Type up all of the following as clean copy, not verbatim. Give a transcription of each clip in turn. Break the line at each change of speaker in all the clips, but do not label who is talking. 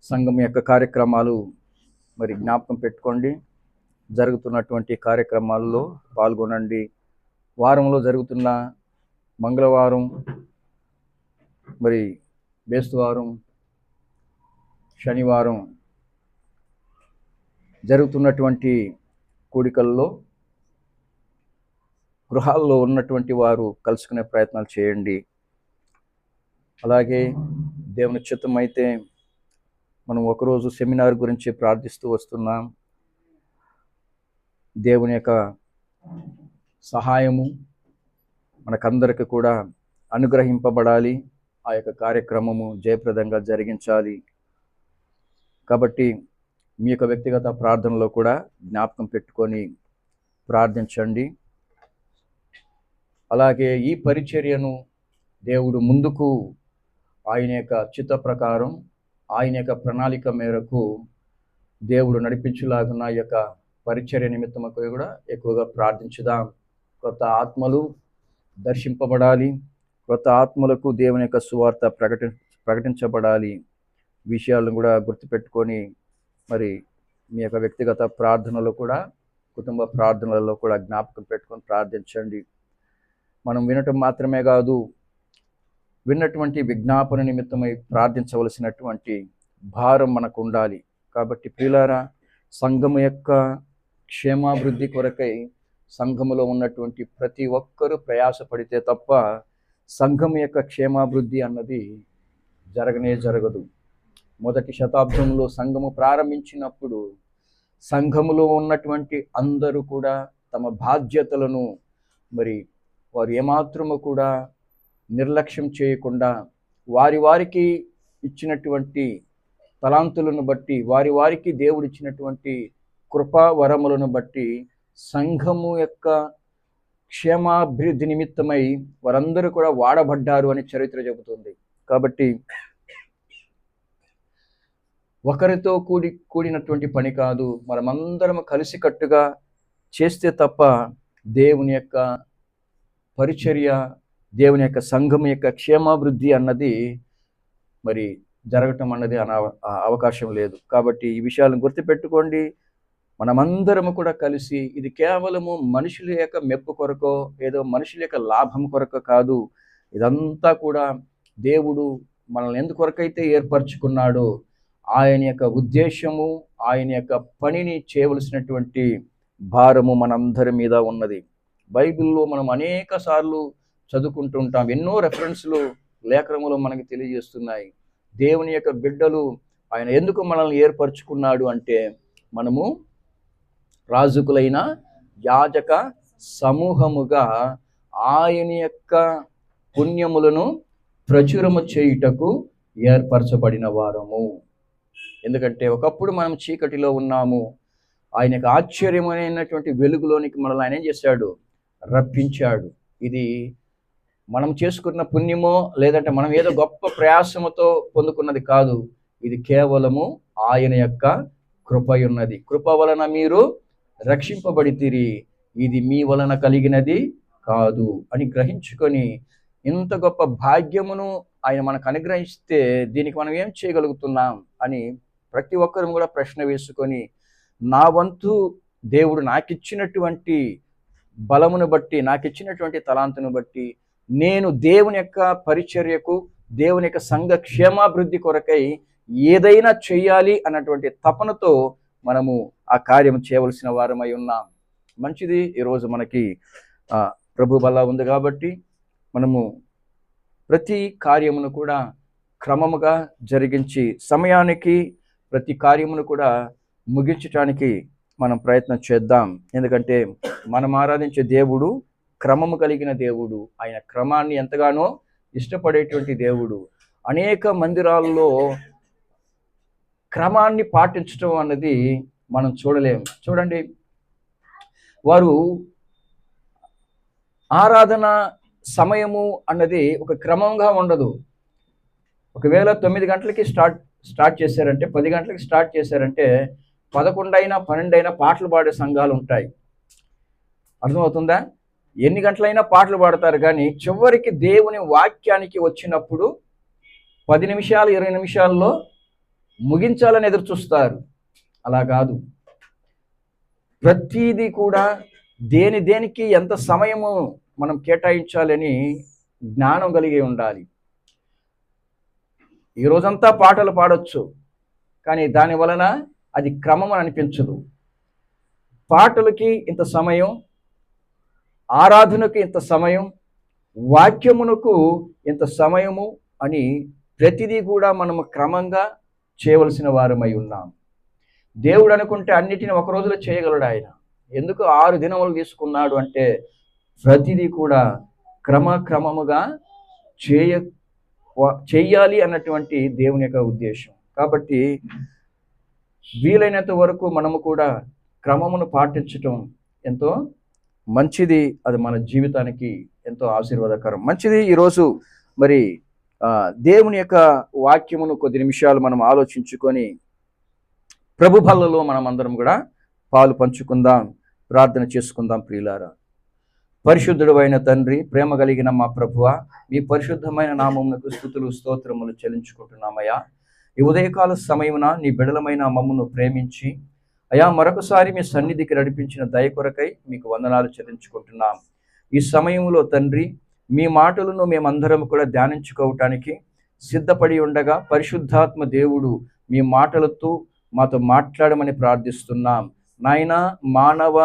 సంఘం యొక్క కార్యక్రమాలు మరి జ్ఞాపకం పెట్టుకోండి. జరుగుతున్నటువంటి కార్యక్రమాల్లో పాల్గొనండి. వారంలో జరుగుతున్న మంగళవారం, మరి బేస్తవారం, శనివారం జరుగుతున్నటువంటి కూడికల్లో గృహాల్లో ఉన్నటువంటి వారు కలుసుకునే ప్రయత్నాలు చేయండి. అలాగే దేవుని చిత్తం అయితే మనం ఒకరోజు సెమినార్ గురించి ప్రార్థిస్తూ వస్తున్నాం. దేవుని యొక్క సహాయము మనకందరికి కూడా అనుగ్రహింపబడాలి. ఆ యొక్క కార్యక్రమము జయప్రదంగా జరిగించాలి. కాబట్టి మీ యొక్క వ్యక్తిగత ప్రార్థనలో కూడా జ్ఞాపకం పెట్టుకొని ప్రార్థించండి. అలాగే ఈ పరిచర్యను దేవుడు ముందుకు ఆయన యొక్క చిత్త ప్రకారం, ఆయన యొక్క ప్రణాళిక మేరకు దేవుడు నడిపించులాగున్న ఈ యొక్క పరిచర్య నిమిత్తమకు కూడా ఎక్కువగా ప్రార్థించుదాం. కొత్త ఆత్మలు దర్శింపబడాలి. కొత్త ఆత్మలకు దేవుని యొక్క సువార్త ప్రకటించబడాలి. విషయాలను కూడా గుర్తుపెట్టుకొని మరి మీ యొక్క వ్యక్తిగత ప్రార్థనలో కూడా, కుటుంబ ప్రార్థనలలో కూడా జ్ఞాపకం పెట్టుకొని ప్రార్థించండి. మనం వినటం మాత్రమే కాదు, విన్నటువంటి విజ్ఞాపన నిమిత్తమై ప్రార్థించవలసినటువంటి భారం మనకు ఉండాలి. కాబట్టి ప్రియులారా, సంఘము యొక్క క్షేమాభివృద్ధి కొరకై సంఘములో ఉన్నటువంటి ప్రతి ఒక్కరూ ప్రయాసపడితే తప్ప సంఘం యొక్క క్షేమాభివృద్ధి అన్నది జరగదు. మొదటి శతాబ్దంలో సంఘము ప్రారంభించినప్పుడు సంఘములో ఉన్నటువంటి అందరూ కూడా తమ బాధ్యతలను మరి వారు ఏమాత్రము కూడా నిర్లక్ష్యం చేయకుండా వారికి ఇచ్చినటువంటి తలాంతులను బట్టి, వారికి దేవుడు ఇచ్చినటువంటి కృపా వరములను బట్టి సంఘము యొక్క క్షేమాభివృద్ధి నిమిత్తమై వారందరూ కూడా వాడబడ్డారు అని చరిత్ర చెబుతుంది. కాబట్టి ఒకరితో కూడినటువంటి పని కాదు, మనమందరం కలిసికట్టుగా చేస్తే తప్ప దేవుని యొక్క పరిచర్య, దేవుని యొక్క సంఘం యొక్క క్షేమాభివృద్ధి అన్నది మరి జరగటం అన్నది అవకాశం లేదు. కాబట్టి ఈ విషయాలను గుర్తుపెట్టుకోండి. మనమందరము కూడా కలిసి, ఇది కేవలము మనుషుల యొక్క మెప్పు కొరకో, ఏదో మనుషుల యొక్క లాభం కొరకో కాదు. ఇదంతా కూడా దేవుడు మనల్ని ఎందుకొరకైతే ఏర్పరచుకున్నాడో ఆయన యొక్క ఉద్దేశము, ఆయన యొక్క పనిని చేయవలసినటువంటి భారము మనందరి మీద ఉన్నది. బైబిల్లో మనం అనేక సార్లు చదువుకుంటుంటాం. ఎన్నో రెఫరెన్స్లు లేఖనములు మనకి తెలియజేస్తున్నాయి. దేవుని యొక్క బిడ్డలు ఆయన ఎందుకు మనల్ని ఏర్పరచుకున్నాడు అంటే, మనము రాజుకులైన యాజక సమూహముగా ఆయన యొక్క పుణ్యములను ప్రచురము చేయుటకు ఏర్పరచబడిన వారము. ఎందుకంటే ఒకప్పుడు మనం చీకటిలో ఉన్నాము, ఆయన యొక్క ఆశ్చర్యమైనటువంటి వెలుగులోనికి మనల్ని ఆయన ఏం చేశాడు? రప్పించాడు. ఇది మనం చేసుకున్న పుణ్యమో, లేదంటే మనం ఏదో గొప్ప ప్రయాసముతో పొందుకున్నది కాదు. ఇది కేవలము ఆయన యొక్క కృప ఉన్నది. కృప వలన మీరు రక్షింపబడితిరి, ఇది మీ వలన కలిగినది కాదు అని గ్రహించుకొని, ఇంత గొప్ప భాగ్యమును ఆయన మనకు అనుగ్రహిస్తే దీనికి మనం ఏం చేయగలుగుతున్నాం అని ప్రతి ఒక్కరు కూడా ప్రశ్న వేసుకొని, నా వంతు దేవుడు నాకిచ్చినటువంటి బలమును బట్టి, నాకిచ్చినటువంటి తలాంతును బట్టి నేను దేవుని యొక్క పరిచర్యకు, దేవుని యొక్క సంఘ క్షేమాభివృద్ధి కొరకై ఏదైనా చేయాలి అన్నటువంటి తపనతో మనము ఆ కార్యం చేయవలసిన వారమై ఉన్నాం. మంచిది. ఈరోజు మనకి ప్రభు బల ఉంది కాబట్టి మనము ప్రతి కార్యమును కూడా క్రమముగా జరిగించి సమయానికి ప్రతి కార్యమును కూడా ముగించడానికి మనం ప్రయత్నం చేద్దాం. ఎందుకంటే మనం ఆరాధించే దేవుడు క్రమము కలిగిన దేవుడు. ఆయన క్రమాన్ని ఎంతగానో ఇష్టపడేటువంటి దేవుడు. అనేక మందిరాల్లో క్రమాన్ని పాటించడం అన్నది మనం చూడలేము. చూడండి, వారు ఆరాధన సమయము అన్నది ఒక క్రమంగా ఉండదు. ఒకవేళ 9 గంటలకి స్టార్ట్ చేశారంటే, 10 గంటలకి స్టార్ట్ చేశారంటే 11 అయినా 12 అయినా పాటలు పాడే సంఘాలు ఉంటాయి. అర్థమవుతుందా? ఎన్ని గంటలైనా పాటలు పాడతారు, కానీ చివరికి దేవుని వాక్యానికి వచ్చినప్పుడు 10 నిమిషాలు 20 నిమిషాల్లో ముగించాలని ఎదురు చూస్తారు. అలా కాదు, ప్రతిదీ కూడా దేనికి ఎంత సమయము మనం కేటాయించాలని జ్ఞానం కలిగి ఉండాలి. ఈ రోజంతా పాటలు పాడొచ్చు, కానీ దాని వలన అది క్రమం అనిపించదు. పాటలకి ఇంత సమయం, ఆరాధనకు ఇంత సమయం, వాక్యమునకు ఇంత సమయము అని ప్రతిదీ కూడా మనము క్రమంగా చేయవలసిన వారమై ఉన్నాం. దేవుడు అనుకుంటే అన్నిటిని ఒక రోజులో చేయగలడు. ఆయన ఎందుకు 6 దినములు తీసుకున్నాడు అంటే ప్రతిదీ కూడా క్రమముగా చెయ్యాలి అన్నటువంటి దేవుని యొక్క ఉద్దేశం. కాబట్టి వీలైనంత వరకు మనము కూడా క్రమమును పాటించటం ఎంతో మంచిది. అది మన జీవితానికి ఎంతో ఆశీర్వాదకరం. మంచిది. ఈరోజు మరి దేవుని యొక్క వాక్యమును కొద్ది నిమిషాలు మనం ఆలోచించుకొని ప్రభు బల్లలో మనం అందరం కూడా పాలు పంచుకుందాం, ప్రార్థన చేసుకుందాం. ప్రియులారా, పరిశుద్ధుడు అయిన తండ్రి, ప్రేమ కలిగిన మా ప్రభువా, మీ పరిశుద్ధమైన నామమునకు స్తుతులు స్తోత్రములు చెల్లించుకుంటున్నామయ్యా. ఈ ఉదయకాల సమయమున నీ బిడలమైన మమ్మను ప్రేమించి అయా మరొకసారి మీ సన్నిధికి నడిపించిన దయ కొరకై మీకు వందనాలు చెల్లించుకుంటున్నాం. ఈ సమయంలో తండ్రి, మీ మాటలను మేమందరం కూడా ధ్యానించుకోవటానికి సిద్ధపడి ఉండగా పరిశుద్ధాత్మ దేవుడు మీ మాటలతో మాతో మాట్లాడమని ప్రార్థిస్తున్నాం. నాయన, మానవ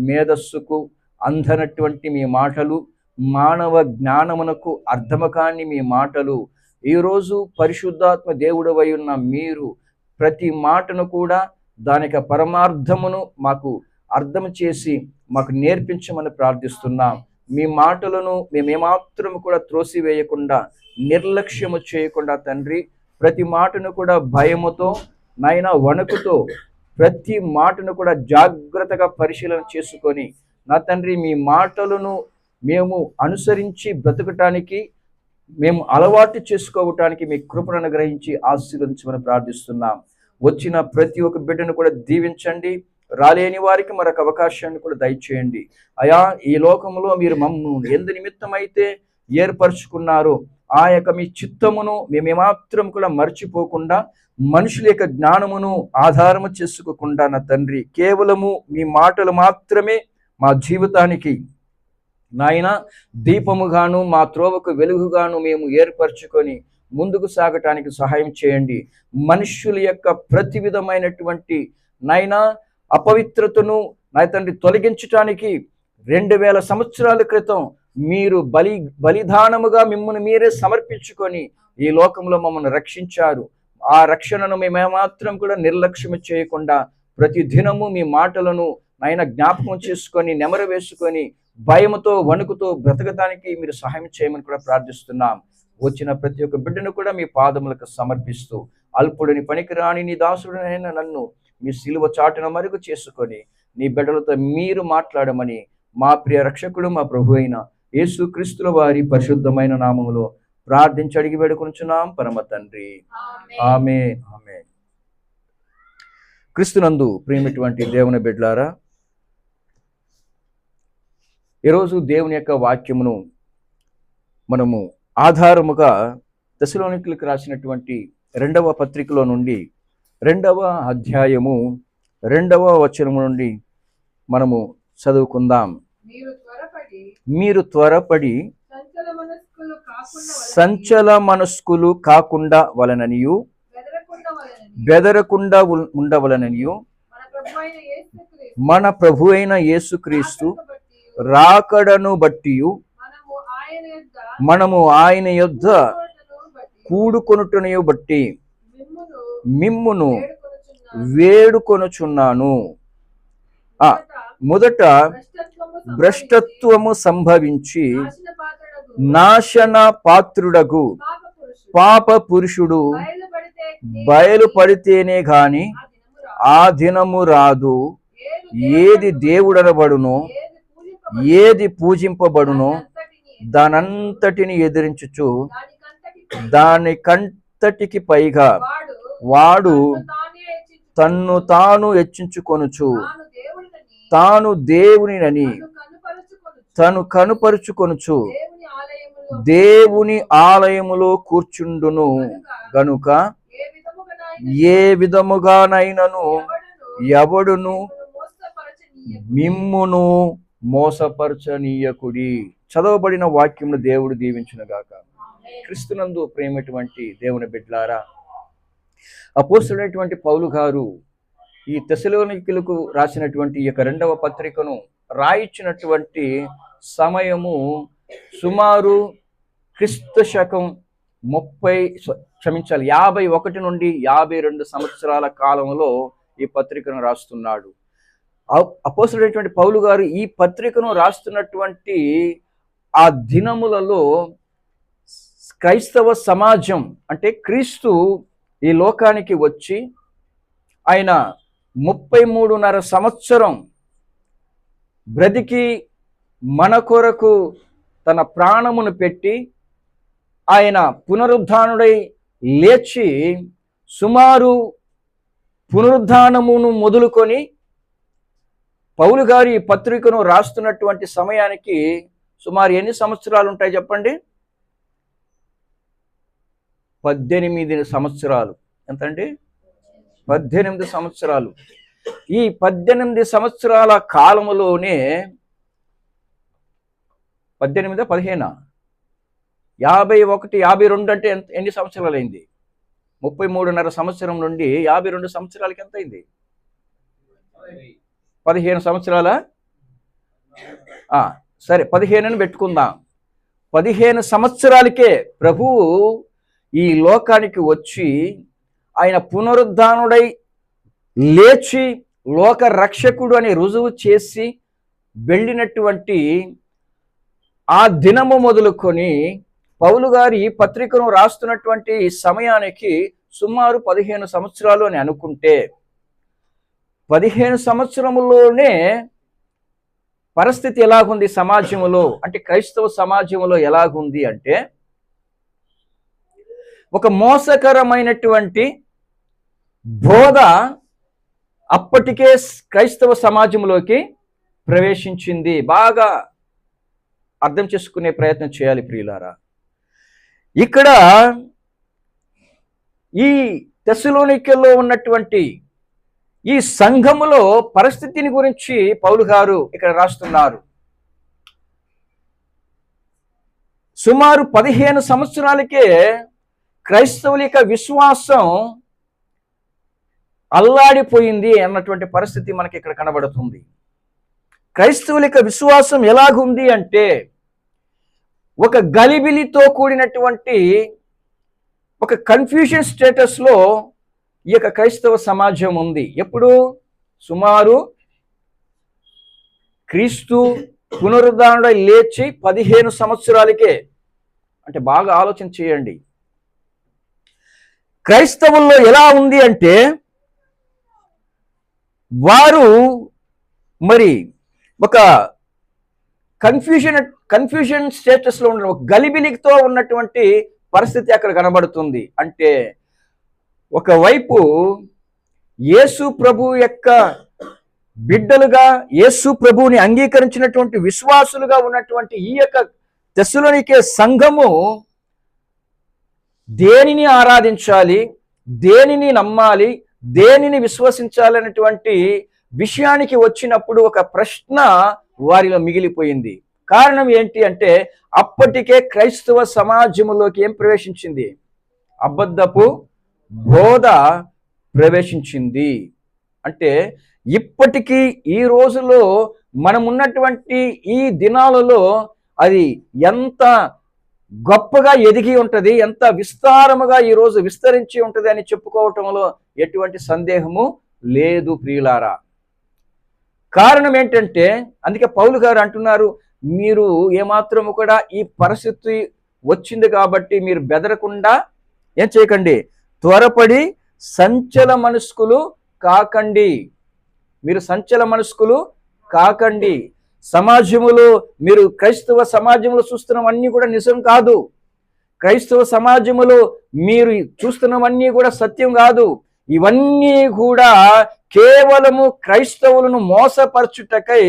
మేధస్సుకు అందనటువంటి మీ మాటలు, మానవ జ్ఞానమునకు అర్థము కాని మీ మాటలు, ఈరోజు పరిశుద్ధాత్మ దేవుడవై ఉన్న మీరు ప్రతి మాటను కూడా దానికి పరమార్థమును మాకు అర్థం చేసి మాకు నేర్పించమని ప్రార్థిస్తున్నాం. మీ మాటలను మేమేమాత్రము కూడా త్రోసివేయకుండా, నిర్లక్ష్యము చేయకుండా తండ్రి, ప్రతి మాటను కూడా భయముతో, నాయన వణుకుతో, ప్రతి మాటను కూడా జాగ్రత్తగా పరిశీలన చేసుకొని నా తండ్రి, మీ మాటలను మేము అనుసరించి బ్రతకటానికి, మేము అలవాటు చేసుకోవటానికి మీ కృపను అనుగ్రహించి ఆశీర్వదించమని ప్రార్థిస్తున్నాం. వచ్చిన ప్రతి ఒక్క బిడ్డను కూడా దీవించండి. రాలేని వారికి మరొక అవకాశాన్ని కూడా దయచేయండి. అయా, ఈ లోకంలో మీరు మమ్ము ఎందు నిమిత్తమైతే ఏర్పరచుకున్నారో ఆ యొక్క మీ చిత్తమును మేమేమాత్రం కూడా మర్చిపోకుండా, మనుషుల యొక్క జ్ఞానమును ఆధారము చేసుకోకుండా నా తండ్రి, కేవలము మీ మాటలు మాత్రమే మా జీవితానికి నాయన దీపముగాను, మా త్రోవకు వెలుగుగాను మేము ఏర్పరచుకొని ముందుకు సాగటానికి సహాయం చేయండి. మనుష్యుల యొక్క ప్రతి విధమైనటువంటి నాయన అపవిత్రతను నా తండ్రి తొలగించటానికి 2000 సంవత్సరాల క్రితం మీరు బలిదానముగా మిమ్మల్ని మీరే సమర్పించుకొని ఈ లోకంలో మమ్మల్ని రక్షించారు. ఆ రక్షణను మేమేమాత్రం కూడా నిర్లక్ష్యం చేయకుండా ప్రతి దినము మీ మాటలను నాయన జ్ఞాపకం చేసుకొని, నెమరు వేసుకొని, భయముతో వణుకుతో బ్రతకటానికి మీరు సహాయం చేయమని కూడా ప్రార్థిస్తున్నాం. వచ్చిన ప్రతి ఒక్క బిడ్డను కూడా మీ పాదములకు సమర్పిస్తూ, అల్పుడిని పనికిరాని నీ దాసుడైన నన్ను మీ సిలువ చాటున మరుగు చేసుకొని నీ బిడ్డలతో మీరు మాట్లాడమని మా ప్రియ రక్షకుడు, మా ప్రభు అయిన యేసు క్రీస్తుల వారి పరిశుద్ధమైన నామములో ప్రార్థించి అడిగి వేడుకొనుచున్నాం పరమ తండ్రి. ఆమేన్. ఆమేన్. క్రీస్తునందు ప్రియమైనటువంటి దేవుని బిడ్డలారా, ఈరోజు దేవుని యొక్క వాక్యమును మనము ఆధారముగా తెస్సలోనికీయులకు రాసినటువంటి 2వ పత్రికలో నుండి 2వ అధ్యాయము 2వ వచనము నుండి మనము చదువుకుందాం. మీరు త్వరపడి సంచల మనస్కులు కాకుండా వలననియు, బెదరకుండా ఉండవలననియు, మన ప్రభు అయిన యేసుక్రీస్తు రాకడను బట్టి మనము ఆయన యొద్ద కూడుకొనుటను బట్టి మిమ్మును వేడుకొనుచున్నాను. మొదట భ్రష్టత్వము సంభవించి నాశన పాత్రుడగు పాప పురుషుడు బయలుపడితేనే గాని ఆ దినము రాదు. ఏది దేవుడనబడునో, ఏది పూజింపబడునో దానంతటిని ఎదిరించుచు దానికంతటికి పైగా వాడు తన్ను తాను హెచ్చించుకొనుచు తాను దేవునినని తను కనుపరుచుకొనుచు దేవుని ఆలయములో కూర్చుండును గనుక ఏ విధముగానైనను ఎవడును మిమ్మును మోసపరచనీయకుడి. చదవబడిన వాక్యమును దేవుడు దీవించునుగాక. క్రీస్తునందు ప్రేమటువంటి దేవుని బిడ్డలారా, అపోస్తలుడైనటువంటి పౌలు గారు ఈ తెస్సలోనికీయులకు రాసినటువంటి ఈ యొక్క 2వ పత్రికను రాయించినటువంటి సమయము సుమారు క్రీస్తు శకం 51 నుండి 52 సంవత్సరాల కాలంలో ఈ పత్రికను రాస్తున్నాడు. అపోస్తలుడైనటువంటి పౌలు గారు ఈ పత్రికను రాస్తున్నటువంటి ఆ దినములలో క్రైస్తవ సమాజం అంటే క్రీస్తు ఈ లోకానికి వచ్చి ఆయన 33.5 సంవత్సరం బ్రతికి మన కొరకు తన ప్రాణమును పెట్టి ఆయన పునరుద్ధానుడై లేచి సుమారు పునరుద్ధానమును మొదలుకొని పౌలు గారు ఈ పత్రికను రాస్తున్నటువంటి సమయానికి సుమారు ఎన్ని సంవత్సరాలు ఉంటాయి చెప్పండి? 18 సంవత్సరాలు. ఎంతండి? 18 సంవత్సరాలు. ఈ 18 సంవత్సరాల కాలములోనే 18 15 51 52 అంటే ఎన్ని సంవత్సరాలు అయింది? 33.5 సంవత్సరం నుండి 52 సంవత్సరాలకి ఎంత అయింది? 15 సంవత్సరాల? సరే 15 పెట్టుకుందాం. 15 సంవత్సరాలకే ప్రభువు ఈ లోకానికి వచ్చి ఆయన పునరుద్ధానుడై లేచి లోక రక్షకుడు అని రుజువు చేసి వెళ్ళినటువంటి ఆ దినము మొదలుకొని పౌలు గారు ఈ పత్రికను రాస్తున్నటువంటి సమయానికి సుమారు 15 సంవత్సరాలు అని అనుకుంటే 15 సంవత్సరములోనే పరిస్థితి ఎలాగుంది సమాజంలో అంటే క్రైస్తవ సమాజంలో ఎలాగుంది అంటే ఒక మోసకరమైనటువంటి బోధ అప్పటికే క్రైస్తవ సమాజంలోకి ప్రవేశించింది. బాగా అర్థం చేసుకునే ప్రయత్నం చేయాలి ప్రియులారా. ఇక్కడ ఈ తెస్సలోనికలో ఉన్నటువంటి ఈ సంఘములో పరిస్థితిని గురించి పౌలు గారు ఇక్కడ రాస్తున్నారు. సుమారు 15 సంవత్సరాలకే క్రైస్తవుల యొక్క విశ్వాసం అల్లాడిపోయింది అన్నటువంటి పరిస్థితి మనకి ఇక్కడ కనబడుతుంది. క్రైస్తవుల యొక్క విశ్వాసం ఎలాగుంది అంటే ఒక గలిబిలితో కూడినటువంటి ఒక కన్ఫ్యూజన్ స్టేటస్లో ఈ యొక్క క్రైస్తవ సమాజం ఉంది. ఎప్పుడు? సుమారు క్రీస్తు పునరుద్ధానుడై లేచి 15 సంవత్సరాలకే. అంటే బాగా ఆలోచన చేయండి. క్రైస్తవుల్లో ఎలా ఉంది అంటే వారు మరి ఒక కన్ఫ్యూజన్ స్టేటస్లో ఉన్న ఒక గలిబిలితో ఉన్నటువంటి పరిస్థితి అక్కడ కనబడుతుంది. అంటే ఒకవైపు యేసు ప్రభు యొక్క బిడ్డలుగా యేసు ప్రభువుని అంగీకరించినటువంటి విశ్వాసులుగా ఉన్నటువంటి ఈ యొక్క తెస్సలోనికే సంఘము దేనిని ఆరాధించాలి, దేనిని నమ్మాలి, దేనిని విశ్వసించాలనేటువంటి విషయానికి వచ్చినప్పుడు ఒక ప్రశ్న వారిలో మిగిలిపోయింది. కారణం ఏంటి అంటే అప్పటికే క్రైస్తవ సమాజంలోకి ఏం ప్రవేశించింది? అబద్ధపు బోధ ప్రవేశించింది. అంటే ఇప్పటికీ ఈ రోజులో మనం ఉన్నటువంటి ఈ దినాలలో అది ఎంత గొప్పగా ఎదిగి ఉంటుంది, ఎంత విస్తారముగా ఈరోజు విస్తరించి ఉంటుంది అని చెప్పుకోవటంలో ఎటువంటి సందేహము లేదు ప్రియులారా. కారణం ఏంటంటే అందుకే పౌలు గారు అంటున్నారు, మీరు ఏమాత్రము కూడా ఈ పరిస్థితి వచ్చింది కాబట్టి మీరు బెదరకుండా ఏం చేయకండి, త్వరపడి సంచల మనస్కులు కాకండి. మీరు సంచల మనస్కులు కాకండి. సమాజములో మీరు క్రైస్తవ సమాజంలో చూస్తున్నవన్నీ కూడా నిజం కాదు. క్రైస్తవ సమాజములో మీరు చూస్తున్నవన్నీ కూడా సత్యం కాదు. ఇవన్నీ కూడా కేవలము క్రైస్తవులను మోసపరచుటకై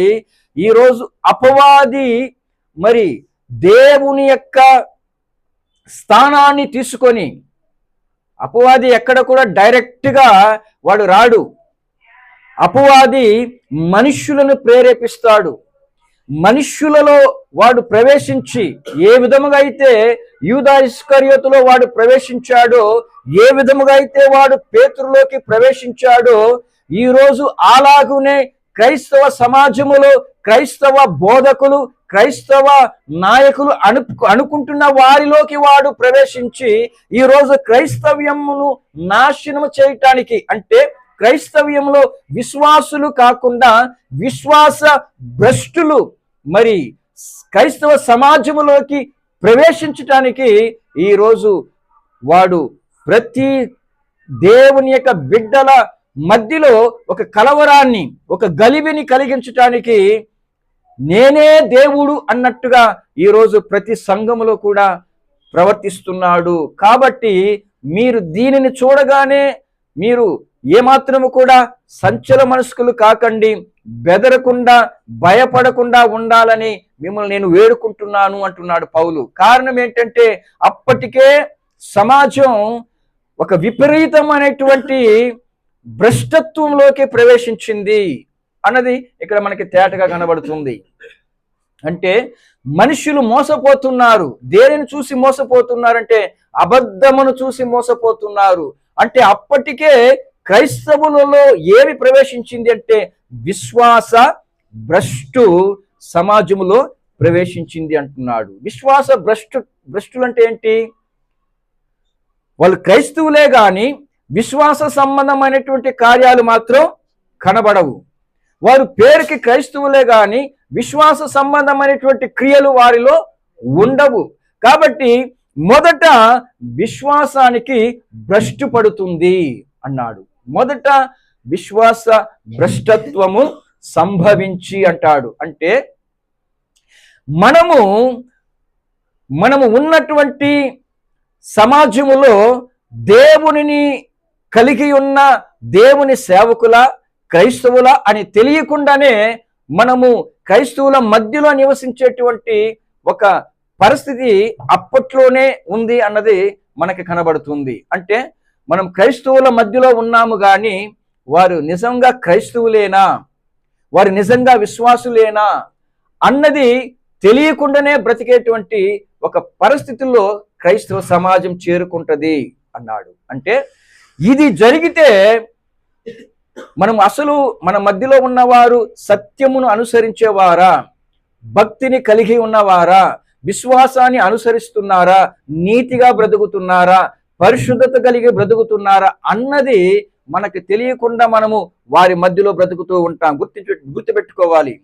ఈరోజు అపవాది మరి దేవుని యొక్క స్థానాన్ని తీసుకొని అపవాది ఎక్కడ కూడా డైరెక్ట్గా వాడు రాడు. అపవాది మనుష్యులను ప్రేరేపిస్తాడు. మనుష్యులలో వాడు ప్రవేశించి ఏ విధముగా అయితే యూదా ఇస్కరియోతులో వాడు ప్రవేశించాడో, ఏ విధముగా అయితే వాడు పేతురులోకి ప్రవేశించాడో, ఈరోజు అలాగునే క్రైస్తవ సమాజములో క్రైస్తవ బోధకులు, క్రైస్తవ నాయకులు అనుకుంటున్న వారిలోకి వాడు ప్రవేశించి ఈరోజు క్రైస్తవ్యమును నాశనం చేయటానికి, అంటే క్రైస్తవ్యంలో విశ్వాసులు కాకుండా విశ్వాస భ్రష్టులు మరి క్రైస్తవ సమాజములోకి ప్రవేశించటానికి ఈరోజు వాడు ప్రతి దేవుని యొక్క బిడ్డల మధ్యలో ఒక కలవరాన్ని, ఒక గలిబిని కలిగించటానికి నేనే దేవుడు అన్నట్టుగా ఈరోజు ప్రతి సంఘములో కూడా ప్రవర్తిస్తున్నాడు. కాబట్టి మీరు దీనిని చూడగానే మీరు ఏమాత్రము కూడా సంచల మనస్కులు కాకండి, బెదరకుండా భయపడకుండా ఉండాలని మిమ్మల్ని నేను వేడుకుంటున్నాను అంటున్నాడు పౌలు. కారణం ఏంటంటే అప్పటికే సమాజం ఒక విపరీతమైనటువంటి భ్రష్టత్వంలోకి ప్రవేశించింది అన్నది ఇక్కడ మనకి తేటగా కనబడుతుంది. అంటే మనుషులు మోసపోతున్నారు. దేనిని చూసి మోసపోతున్నారంటే అబద్ధమును చూసి మోసపోతున్నారు. అంటే అప్పటికే క్రైస్తవులలో ఏమి ప్రవేశించింది అంటే విశ్వాస భ్రష్టు సమాజములో ప్రవేశించింది అంటున్నాడు. విశ్వాస భ్రష్టులు అంటే ఏంటి? వాళ్ళు క్రైస్తవులే గాని విశ్వాస సంబంధమైనటువంటి కార్యాలు మాత్రం కనబడవు. వారు పేరుకి క్రైస్తవులే గాని విశ్వాస సంబంధమైనటువంటి క్రియలు వారిలో ఉండవు. కాబట్టి మొదట విశ్వాసానికి భ్రష్టు పడుతుంది అన్నాడు. మొదట విశ్వాస భ్రష్టత్వము సంభవించి అంటాడు. అంటే మనము ఉన్నటువంటి సమాజములో దేవునిని కలిగి ఉన్న దేవుని సేవకుల, క్రైస్తవుల అని తెలియకుండానే మనము క్రైస్తవుల మధ్యలో నివసించేటువంటి ఒక పరిస్థితి అప్పట్లోనే ఉంది అన్నది మనకి కనబడుతుంది. అంటే మనం క్రైస్తవుల మధ్యలో ఉన్నాము కానీ వారు నిజంగా క్రైస్తవులేనా, వారు నిజంగా విశ్వాసులేనా అన్నది తెలియకుండానే బ్రతికేటువంటి ఒక పరిస్థితుల్లో క్రైస్తవ సమాజం చేరుకుంటది అన్నాడు. అంటే ఇది జరిగితే మనం అసలు మన మధ్యలో ఉన్నవారు సత్యమును అనుసరించేవారా, భక్తిని కలిగి ఉన్నవారా, విశ్వాసాన్ని అనుసరిస్తున్నారా, నీతిగా బ్రతుకుతున్నారా, పరిశుద్ధత కలిగి బ్రతుకుతున్నారా అన్నది మనకు తెలియకుండా మనము వారి మధ్యలో బ్రతుకుతూ ఉంటాం. గుర్తుపెట్టుకోవాలి.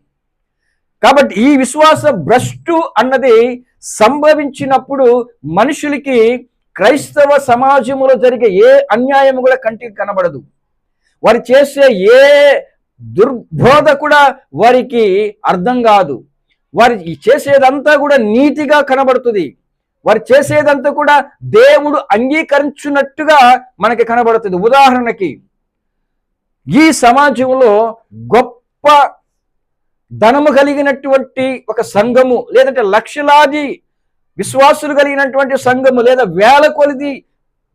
కాబట్టి ఈ విశ్వాస భ్రష్టు అన్నది సంభవించినప్పుడు మనుషులకి క్రైస్తవ సమాజంలో జరిగే ఏ అన్యాయం కూడా కంటికి కనబడదు. వారు చేసే ఏ దుర్బోధ కూడా వారికి అర్థం కాదు. వారు చేసేదంతా కూడా నీతిగా కనబడుతుంది. వారు చేసేదంతా కూడా దేవుడు అంగీకరించున్నట్టుగా మనకి కనబడుతుంది. ఉదాహరణకి ఈ సమాజంలో గొప్ప ధనము కలిగినటువంటి ఒక సంఘము, లేదంటే లక్షలాది విశ్వాసులు కలిగినటువంటి సంఘము, లేదా వేల కొలది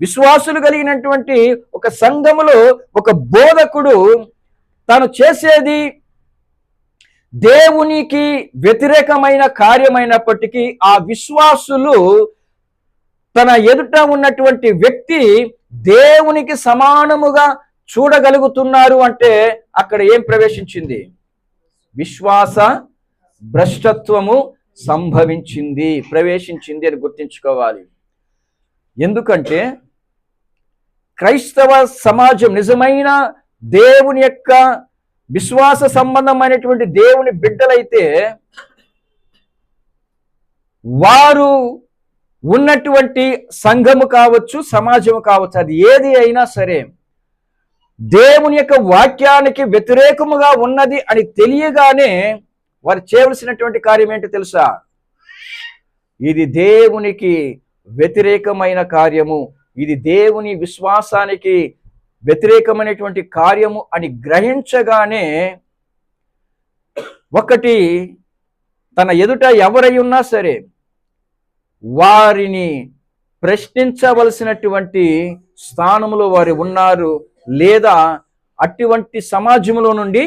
విశ్వాసులు కలిగినటువంటి ఒక సంఘములో ఒక బోధకుడు తాను చేసేది దేవునికి వ్యతిరేకమైన కార్యమైనప్పటికీ ఆ విశ్వాసులు తన ఎదుట ఉన్నటువంటి వ్యక్తి దేవునికి సమానముగా చూడగలుగుతున్నారు అంటే అక్కడ ఏం ప్రవేశించింది? విశ్వాస భ్రష్టత్వము ప్రవేశించింది అని గుర్తించుకోవాలి. ఎందుకంటే క్రైస్తవ సమాజం నిజమైన దేవుని యొక్క విశ్వాస సంబంధమైనటువంటి దేవుని బిడ్డలైతే వారు ఉన్నటువంటి సంఘము కావచ్చు, సమాజము కావచ్చు, అది ఏది అయినా సరే దేవుని యొక్క వాక్యానికి వ్యతిరేకముగా ఉన్నది అని తెలియగానే వారు చేయవలసినటువంటి కార్యం ఏంటో తెలుసా? ఇది దేవునికి వ్యతిరేకమైన కార్యము, ఇది దేవుని విశ్వాసానికి వ్యతిరేకమైనటువంటి కార్యము అని గ్రహించగానే ఒకటి తన ఎదుట ఎవరై ఉన్నా సరే వారిని ప్రశ్నించవలసినటువంటి స్థానంలో వారు ఉన్నారు, లేదా అటువంటి సమాజంలో నుండి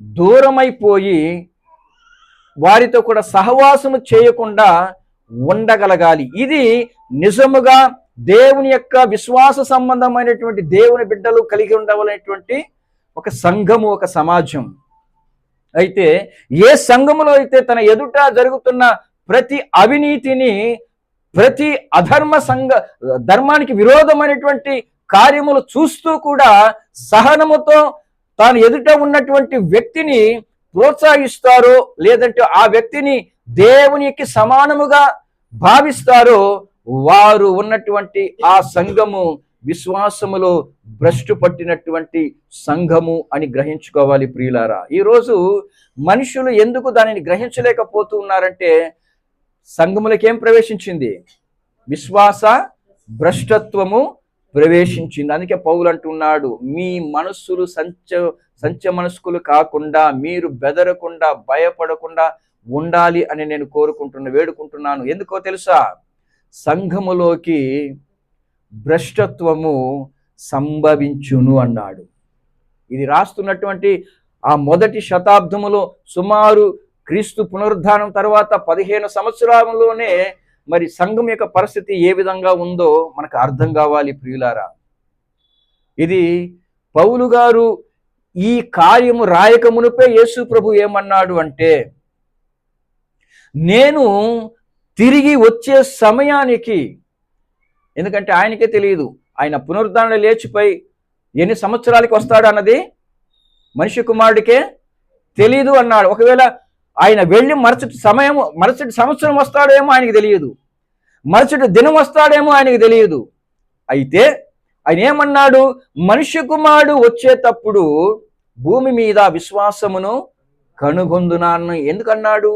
దూరమైపోయి వారితో కూడా సహవాసము చేయకుండా ఉండగలగాలి. ఇది నిజముగా దేవుని యొక్క విశ్వాస సంబంధమైనటువంటి దేవుని బిడ్డలు కలిగి ఉండవలనేటువంటి ఒక సంఘము, ఒక సమాజం. అయితే ఏ సంఘములో అయితే తన ఎదుట జరుగుతున్న ప్రతి అవినీతిని, ప్రతి ధర్మానికి విరోధమైనటువంటి కార్యములు చూస్తూ కూడా సహనముతో తాను ఎదుట ఉన్నటువంటి వ్యక్తిని ప్రోత్సహిస్తారో, లేదంటే ఆ వ్యక్తిని దేవునికి సమానముగా భావిస్తారో, వారు ఉన్నటువంటి ఆ సంఘము విశ్వాసములో భ్రష్టు పట్టినటువంటి సంఘము అని గ్రహించుకోవాలి ప్రియులారా. ఈరోజు మనుషులు ఎందుకు దానిని గ్రహించలేకపోతూ ఉన్నారంటే, సంఘములకేం ప్రవేశించింది? విశ్వాస భ్రష్టత్వము ప్రవేశించింది. అందుకే పౌలు అంటున్నాడు, మీ మనస్సులు సంచ మనస్కులు కాకుండా, మీరు బెదరకుండా, భయపడకుండా ఉండాలి అని నేను వేడుకుంటున్నాను. ఎందుకో తెలుసా? సంఘములోకి భ్రష్టత్వము సంభవించును అన్నాడు. ఇది రాస్తున్నటువంటి ఆ మొదటి శతాబ్దములో, సుమారు క్రీస్తు పునరుద్ధానం తర్వాత 15 సంవత్సరాలలోనే మరి సంఘం యొక్క పరిస్థితి ఏ విధంగా ఉందో మనకు అర్థం కావాలి ప్రియులారా. ఇది పౌలు గారు ఈ కార్యము రాయక మునుపే యేసు ప్రభు ఏమన్నాడు అంటే, నేను తిరిగి వచ్చే సమయానికి, ఎందుకంటే ఆయనకే తెలియదు ఆయన పునరుద్ధారణ లేచిపోయి ఎన్ని సంవత్సరాలకి వస్తాడు అన్నది మనిషి కుమారుడికే తెలియదు అన్నాడు. ఒకవేళ ఆయన వెళ్ళి మరుసటి సంవత్సరం వస్తాడేమో ఆయనకి తెలియదు, మరుసటి దినం వస్తాడేమో ఆయనకి తెలియదు. అయితే ఆయన ఏమన్నాడు? మనిషి కుమారుడు వచ్చేటప్పుడు భూమి మీద విశ్వాసమును కనుగొందునాను. ఎందుకన్నాడు?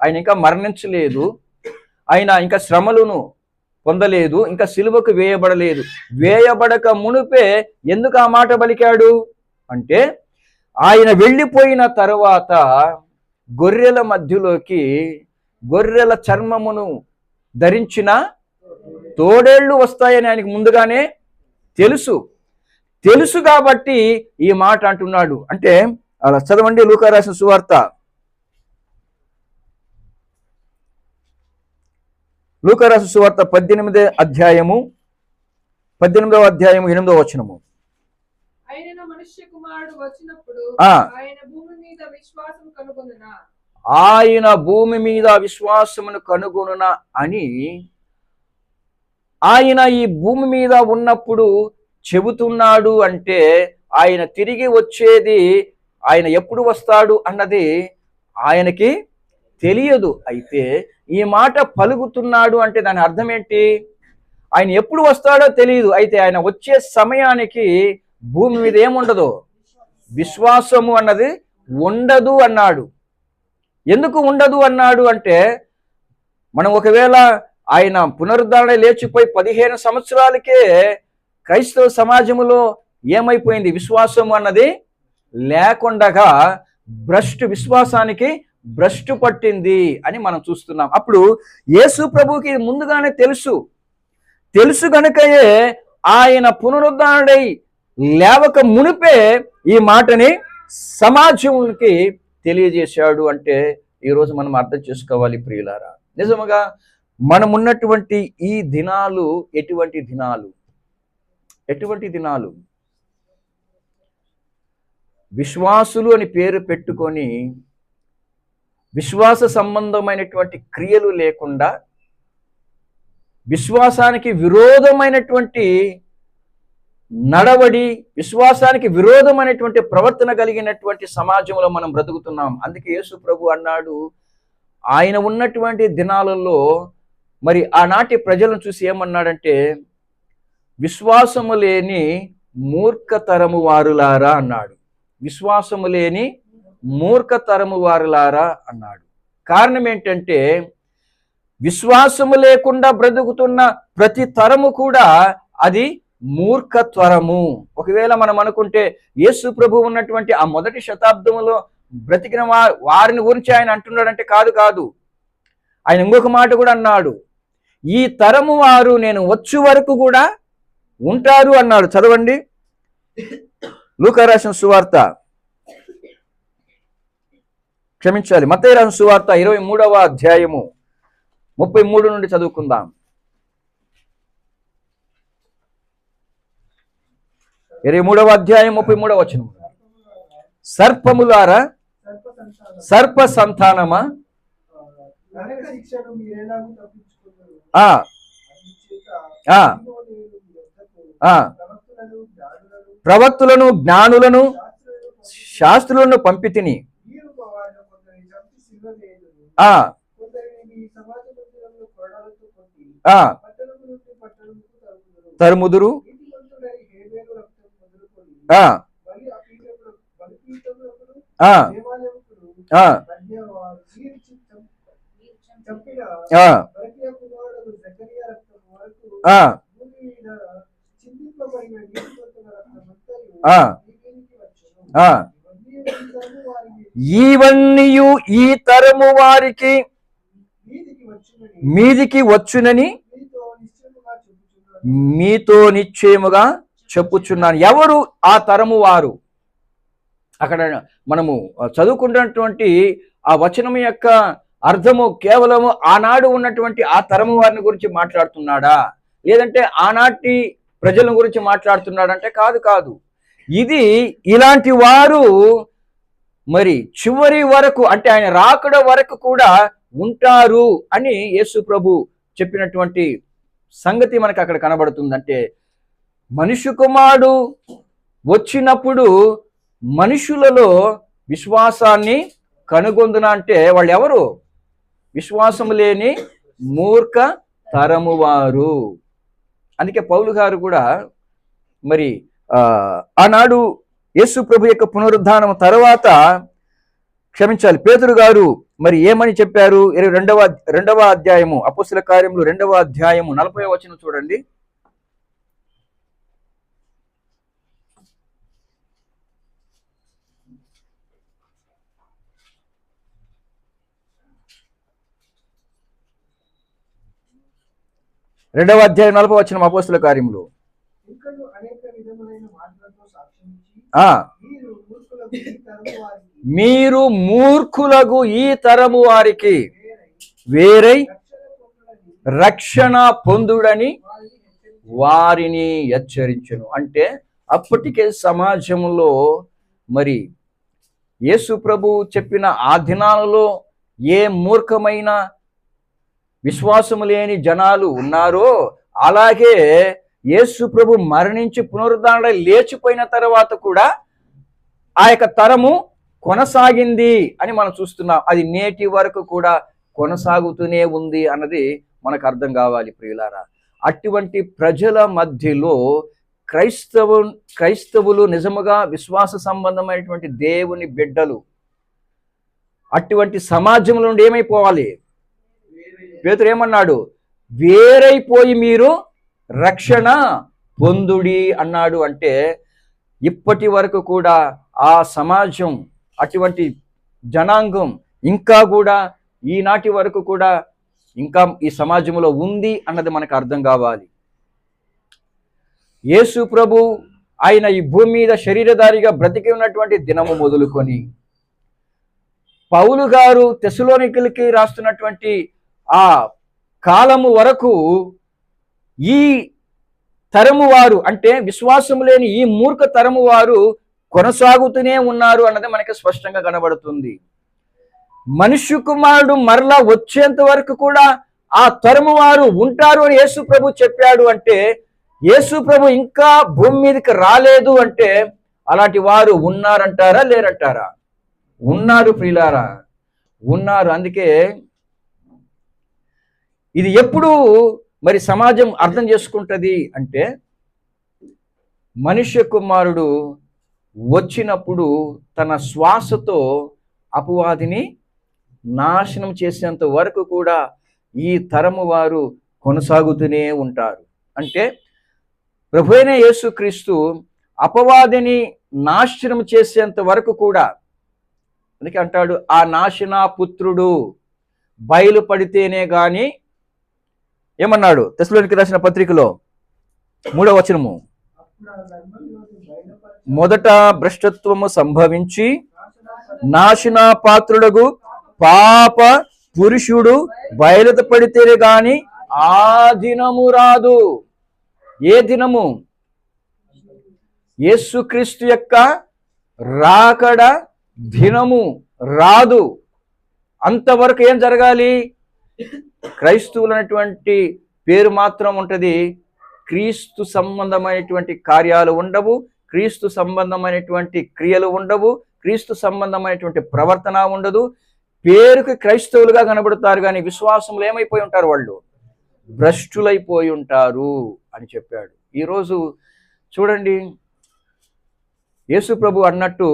ఆయన ఇంకా మరణించలేదు, ఆయన ఇంకా శ్రమలను పొందలేదు, ఇంకా సిలువకు వేయబడలేదు. వేయబడక మునుపే ఎందుకు ఆ మాట పలికాడు అంటే, ఆయన వెళ్ళిపోయిన తరువాత గొర్రెల మధ్యలోకి గొర్రెల చర్మమును ధరించిన తోడేళ్లు వస్తాయని ఆయనకు ముందుగానే తెలుసు కాబట్టి ఈ మాట అంటున్నాడు. అంటే అలా చదవండి, లూకా రాసిన సువార్త, లూకా రాసిన సువార్త 18వ అధ్యాయము 8వ వచనము. ఆయన మనుష్య కుమారుడు వచ్చినప్పుడు ఆయన భూమి మీద విశ్వాసమును కనుగొనునా అని ఆయన ఈ భూమి మీద ఉన్నప్పుడు చెబుతున్నాడు. అంటే ఆయన తిరిగి వచ్చేది, ఆయన ఎప్పుడు వస్తాడు అన్నది ఆయనకి తెలియదు. అయితే ఈ మాట పలుకుతున్నాడు అంటే దాని అర్థం ఏంటి? ఆయన ఎప్పుడు వస్తాడో తెలియదు. అయితే ఆయన వచ్చే సమయానికి భూమి మీద ఏముండదు? విశ్వాసము అన్నది ఉండదు అన్నాడు. ఎందుకు ఉండదు అన్నాడు అంటే, మనం ఒకవేళ ఆయన పునరుద్ధరణ లేచిపోయి 15 సంవత్సరాలకే క్రైస్తవ సమాజములో ఏమైపోయింది? విశ్వాసము అన్నది లేకుండగా విశ్వాసానికి భ్రష్టు పట్టింది అని మనం చూస్తున్నాం. అప్పుడు యేసు ప్రభువుకి ముందుగానే తెలుసు గనుకయే ఆయన పునరుద్ధరణై లేవక మునిపే ఈ మాటని సమాజంకి తెలియజేశాడు. అంటే ఈరోజు మనం అర్థం చేసుకోవాలి ప్రియులారా, నిజముగా మనం ఉన్నటువంటి ఈ దినాలు ఎటువంటి దినాలు? విశ్వాసులు అని పేరు పెట్టుకొని విశ్వాస సంబంధమైనటువంటి క్రియలు లేకుండా, విశ్వాసానికి విరోధమైనటువంటి నడవడి, విశ్వాసానికి విరోధమైనటువంటి ప్రవర్తన కలిగినటువంటి సమాజంలో మనం బ్రతుకుతున్నాం. అందుకే యేసు ప్రభు అన్నాడు, ఆయన ఉన్నటువంటి దినాలలో మరి ఆనాటి ప్రజలను చూసి ఏమన్నాడంటే, విశ్వాసము లేని మూర్ఖతరము వారులారా అన్నాడు. విశ్వాసము లేని మూర్ఖతరము వారులారా అన్నాడు. కారణం ఏంటంటే, విశ్వాసము లేకుండా బ్రతుకుతున్న ప్రతి తరము కూడా అది మూర్ఖత్వరము. ఒకవేళ మనం అనుకుంటే యేసు ప్రభు ఉన్నటువంటి ఆ మొదటి శతాబ్దంలో బ్రతికిన వారిని గురించి ఆయన అంటున్నాడంటే కాదు. ఆయన ఇంకొక మాట కూడా అన్నాడు, ఈ తరము వారు నేను వచ్చు వరకు కూడా ఉంటారు అన్నాడు. చదవండి లూకా రాసిన సువార్త, క్షమించాలి మత్తయి రాసిన సువార్త 23వ అధ్యాయము 33 నుండి చదువుకుందాం. 23వ అధ్యాయం 33వ వచనం. సర్పములారా, సర్ప సంతానమా, ప్రవక్తులను జ్ఞానులను శాస్త్రులను పంపితిని, తరుముదురు, ఇవన్నీ ఈ తరము వారికి మీదికి వచ్చునని మీతో నిశ్చయముగా చెప్పుచున్నాను. ఎవరు ఆ తరము వారు? అక్కడ మనము చదువుకున్నటువంటి ఆ వచనం యొక్క అర్థము కేవలము ఆనాడు ఉన్నటువంటి ఆ తరము వారిని గురించి మాట్లాడుతున్నాడా, లేదంటే ఆనాటి ప్రజల గురించి మాట్లాడుతున్నాడంటే కాదు. ఇది ఇలాంటి వారు మరి చివరి వరకు, అంటే ఆయన రాకడ వరకు కూడా ఉంటారు అని యేసు ప్రభు చెప్పినటువంటి సంగతి మనకు అక్కడ కనబడుతుంది. అంటే మనుష్య కుమారుడు వచ్చినప్పుడు మనుషులలో విశ్వాసాన్ని కనుగొందున అంటే వాళ్ళు ఎవరు? విశ్వాసము లేని మూర్ఖ తరము వారు. అందుకే పౌలు గారు కూడా మరి ఆనాడు యేసు ప్రభు యొక్క పునరుద్ధానం తర్వాత, క్షమించాలి పేతురు గారు మరి ఏమని చెప్పారు? 22వ అధ్యాయము అపోస్తల కార్యములు 2వ అధ్యాయము 40వ వచనం చూడండి. రెండవ అధ్యాయం 40వ వచనం అపోస్తల కార్యములు. మీరు మూర్ఖులకు ఈ తరము వారికి వేరై రక్షణ పొందుడని వారిని హెచ్చరించును. అంటే అప్పటికే సమాజంలో మరి యేసు ప్రభు చెప్పిన ఆ దినాలలో ఏ మూర్ఖమైన విశ్వాసము లేని జనాలు ఉన్నారో, అలాగే యేసు ప్రభు మరణించి పునరుద్ధరణ లేచిపోయిన తర్వాత కూడా ఆ యొక్క తరము కొనసాగింది అని మనం చూస్తున్నాం. అది నేటి వరకు కూడా కొనసాగుతూనే ఉంది అన్నది మనకు అర్థం కావాలి ప్రియులారా. అటువంటి ప్రజల మధ్యలో క్రైస్తవులు నిజముగా విశ్వాస సంబంధమైనటువంటి దేవుని బిడ్డలు అటువంటి సమాజంలో నుండి ఏమైపోవాలి? పేతురు ఏమన్నాడు? వేరైపోయి మీరు రక్షణ పొందుడి అన్నాడు. అంటే ఇప్పటి వరకు కూడా ఆ సమాజం, అటువంటి జనాంగం ఇంకా కూడా ఈనాటి వరకు కూడా ఇంకా ఈ సమాజంలో ఉంది అన్నది మనకు అర్థం కావాలి. యేసు ప్రభు ఆయన ఈ భూమి మీద శరీరధారిగా బ్రతికి ఉన్నటువంటి దినము మొదలుకొని పౌలు గారు తెస్సలోనికీయులకి రాస్తున్నటువంటి ఆ కాలము వరకు ఈ తరము వారు, అంటే విశ్వాసము లేని ఈ మూర్ఖ తరము వారు కొనసాగుతూనే ఉన్నారు అన్నది మనకి స్పష్టంగా కనబడుతుంది. మనుష్య కుమారుడు మరలా వచ్చేంత వరకు కూడా ఆ తరము వారు ఉంటారు అని యేసు ప్రభు చెప్పాడు. అంటే యేసు ప్రభు ఇంకా భూమి మీదకి రాలేదు అంటే అలాంటి వారు ఉన్నారంటారా లేరంటారా? ఉన్నారు ప్రియులారా, ఉన్నారు. అందుకే ఇది ఎప్పుడు మరి సమాజం అర్థం చేసుకుంటుంది అంటే మనుష్య కుమారుడు వచ్చినప్పుడు తన శ్వాసతో అపవాదిని నాశనం చేసేంత వరకు కూడా ఈ తరము వారు కొనసాగుతూనే ఉంటారు. అంటే ప్రభువైన యేసుక్రీస్తు అపవాదిని నాశనం చేసేంత వరకు కూడా, అందుకే అంటాడు ఆ నాశన పుత్రుడు బయలుపడితేనే గాని ఏమన్నాడు? తెస్సలోనికీ రాసిన పత్రికలో 3వ వచనము, మొదట భ్రష్టత్వము సంభవించి నాశన పాత్రుడగు పాప పురుషుడు బయలుపడితేనే గాని ఆ దినము రాదు. ఏ దినము? యేసుక్రీస్తు యొక్క రాకడ దినము రాదు. అంతవరకు ఏం జరగాలి? క్రైస్తవులు అనేటువంటి పేరు మాత్రం ఉంటది, క్రీస్తు సంబంధమైనటువంటి కార్యాలు ఉండవు, క్రీస్తు సంబంధమైనటువంటి క్రియలు ఉండవు, క్రీస్తు సంబంధమైనటువంటి ప్రవర్తన ఉండదు. పేరుకి క్రైస్తవులుగా కనబడతారు కానీ విశ్వాసంలో ఏమైపోయి ఉంటారు? వాళ్ళు భ్రష్టులైపోయి ఉంటారు అని చెప్పాడు. ఈరోజు చూడండి, యేసు ప్రభు అన్నట్టు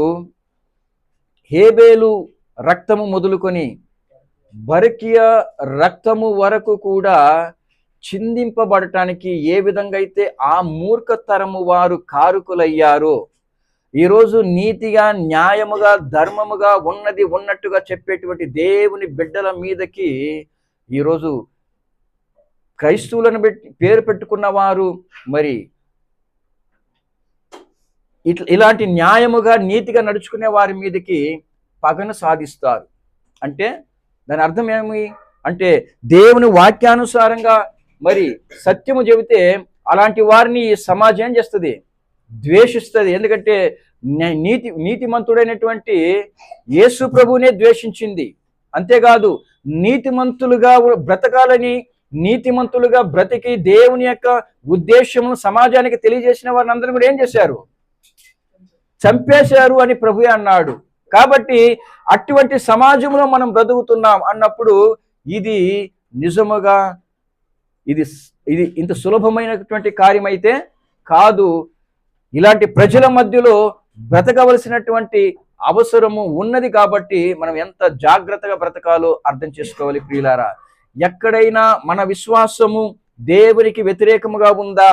హేబేలు రక్తము మొదలుకొని బరకియ రక్తము వరకు కూడా చిందింపబడటానికి ఏ విధంగా అయితే ఆ మూర్ఖతరము వారు కారుకులయ్యారో, ఈరోజు నీతిగా, న్యాయముగా, ధర్మముగా ఉన్నది ఉన్నట్టుగా చెప్పేటువంటి దేవుని బిడ్డల మీదకి ఈరోజు క్రైస్తవులను పేరు పెట్టుకున్న వారు మరి ఇలాంటి న్యాయముగా, నీతిగా నడుచుకునే వారి మీదకి పగను సాధిస్తారు. అంటే దాని అర్థం ఏమి అంటే, దేవుని వాక్యానుసారంగా మరి సత్యము చెబితే అలాంటి వారిని సమాజం ఏం చేస్తుంది? ద్వేషిస్తుంది. ఎందుకంటే నీతిమంతుడైనటువంటి యేసు ప్రభువునే ద్వేషించింది. అంతేకాదు, నీతిమంతులుగా బ్రతకాలని, నీతిమంతులుగా బ్రతికి దేవుని యొక్క ఉద్దేశమును సమాజానికి తెలియజేసిన వారిని అందరూ కూడా ఏం చేశారు? చంపేశారు అని ప్రభువే అన్నాడు. కాబట్టి అటువంటి సమాజంలో మనం బ్రతుకుతున్నాం అన్నప్పుడు ఇది నిజముగా ఇది ఇంత సులభమైనటువంటి కార్యమైతే కాదు. ఇలాంటి ప్రజల మధ్యలో బ్రతకవలసినటువంటి అవసరము ఉన్నది. కాబట్టి మనం ఎంత జాగ్రత్తగా బ్రతకాలో అర్థం చేసుకోవాలి ప్రియులారా. ఎక్కడైనా మన విశ్వాసము దేవునికి వ్యతిరేకముగా ఉందా,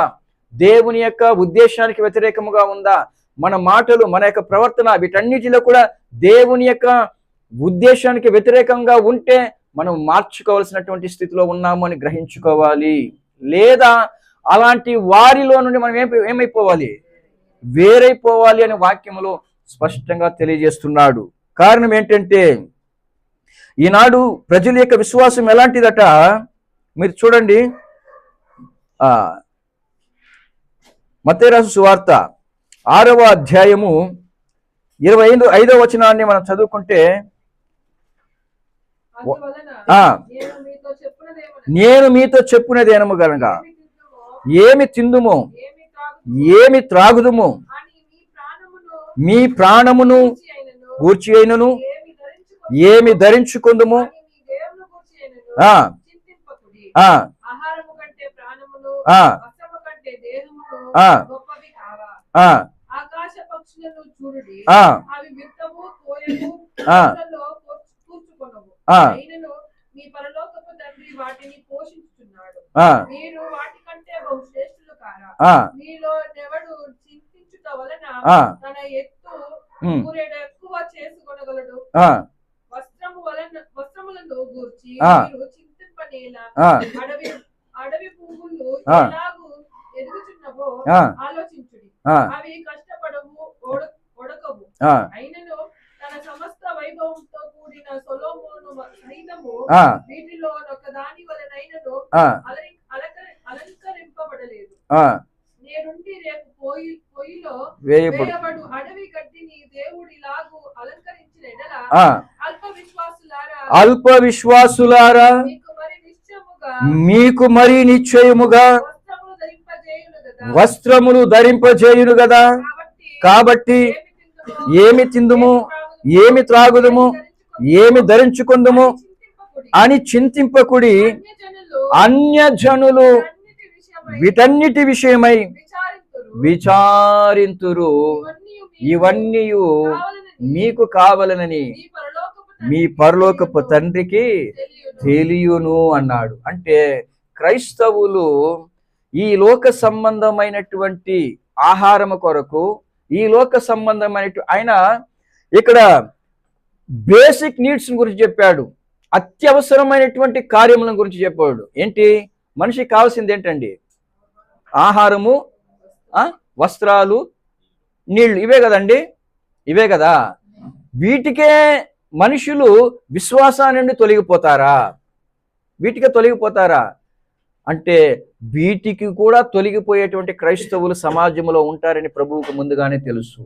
దేవుని యొక్క ఉద్దేశానికి వ్యతిరేకముగా ఉందా, మన మాటలు, మన యొక్క ప్రవర్తన, వీటన్నిటిలో కూడా దేవుని యొక్క ఉద్దేశానికి వ్యతిరేకంగా ఉంటే మనం మార్చుకోవాల్సినటువంటి స్థితిలో ఉన్నాము అని గ్రహించుకోవాలి. లేదా అలాంటి వారిలో నుండి మనం ఏమైపోవాలి? వేరైపోవాలి అని వాక్యములో స్పష్టంగా తెలియజేస్తున్నాడు. కారణం ఏంటంటే, ఈనాడు ప్రజల యొక్క విశ్వాసం ఎలాంటిదట మీరు చూడండి. మత్తయి రాసిన సువార్త 6వ అధ్యాయము 25వ వచనాన్ని మనం చదువుకుంటే, నేను మీతో చెప్పునదేనము గనక ఏమి తిందుమో ఏమి త్రాగుదుమో మీ ప్రాణమును గూర్చి అయినను ఏమి ధరించుకుందుము
ఆకాశ పక్షులను చూడుడి, అవి విత్తవు, కోయవు, కూర్చుకొనవు, అయినను మీ పరలోకపు తండ్రి వాటిని పోషించుచున్నాడు. మీరు వాటి కంటే బహు శ్రేష్ఠులు కారా? మీలో ఎవడు చింతించుట వలన తన ఎత్తు ఊరేడు ఎక్కువ చేసుకొనగలడు? వస్త్రములను గూర్చి మీరు చింతింపనేలా? అడవి పువ్వులు ఎలాగూ ఎదుగుచున్నవో ఆలోచించుడి. అవి కష్టపడవు, ఒడకవు, అయినను తన సమస్త వైభవంతో కూడిన సొలొమోను సైతము వీటిలో ఒక దాని వలనైనను అలంకరింపబడలేదు. నేనుండి రేపు పొయ్యిలో వేయబడు అడవి గడ్డిని దేవుడిలాగు అలంకరించిన ఎడల
అల్ప విశ్వాసులారా మీకు మరి నిశ్చయముగా వస్త్రములు ధరింపజేయును గదా. కాబట్టి ఏమి తిందుము, ఏమి త్రాగుదుము, ఏమి ధరించుకుందుము అని చింతింపకుడి. అన్యజనులు వీటన్నిటి విషయమై విచారింతురు. ఇవన్నీ మీకు కావాలనని మీ పరలోకపు తండ్రికి తెలియను అన్నాడు. అంటే క్రైస్తవులు ఈ లోక సంబంధమైనటువంటి ఆహారము కొరకు, ఈ లోక సంబంధమైన ఆయన ఇక్కడ బేసిక్ నీడ్స్ గురించి చెప్పాడు, అత్యవసరమైనటువంటి కార్యముల గురించి చెప్పాడు. ఏంటి? మనిషికి కావాల్సింది ఏంటండి? ఆహారము, వస్త్రాలు, నీళ్లు. ఇవే కదండి, ఇవే కదా. వీటికే మనుషులు విశ్వాసాన్ని నుండి తొలగిపోతారా? వీటికే తొలగిపోతారా అంటే వీటికి కూడా తొలగిపోయేటువంటి క్రైస్తవులు సమాజంలో ఉంటారని ప్రభువుకు ముందుగానే తెలుసు.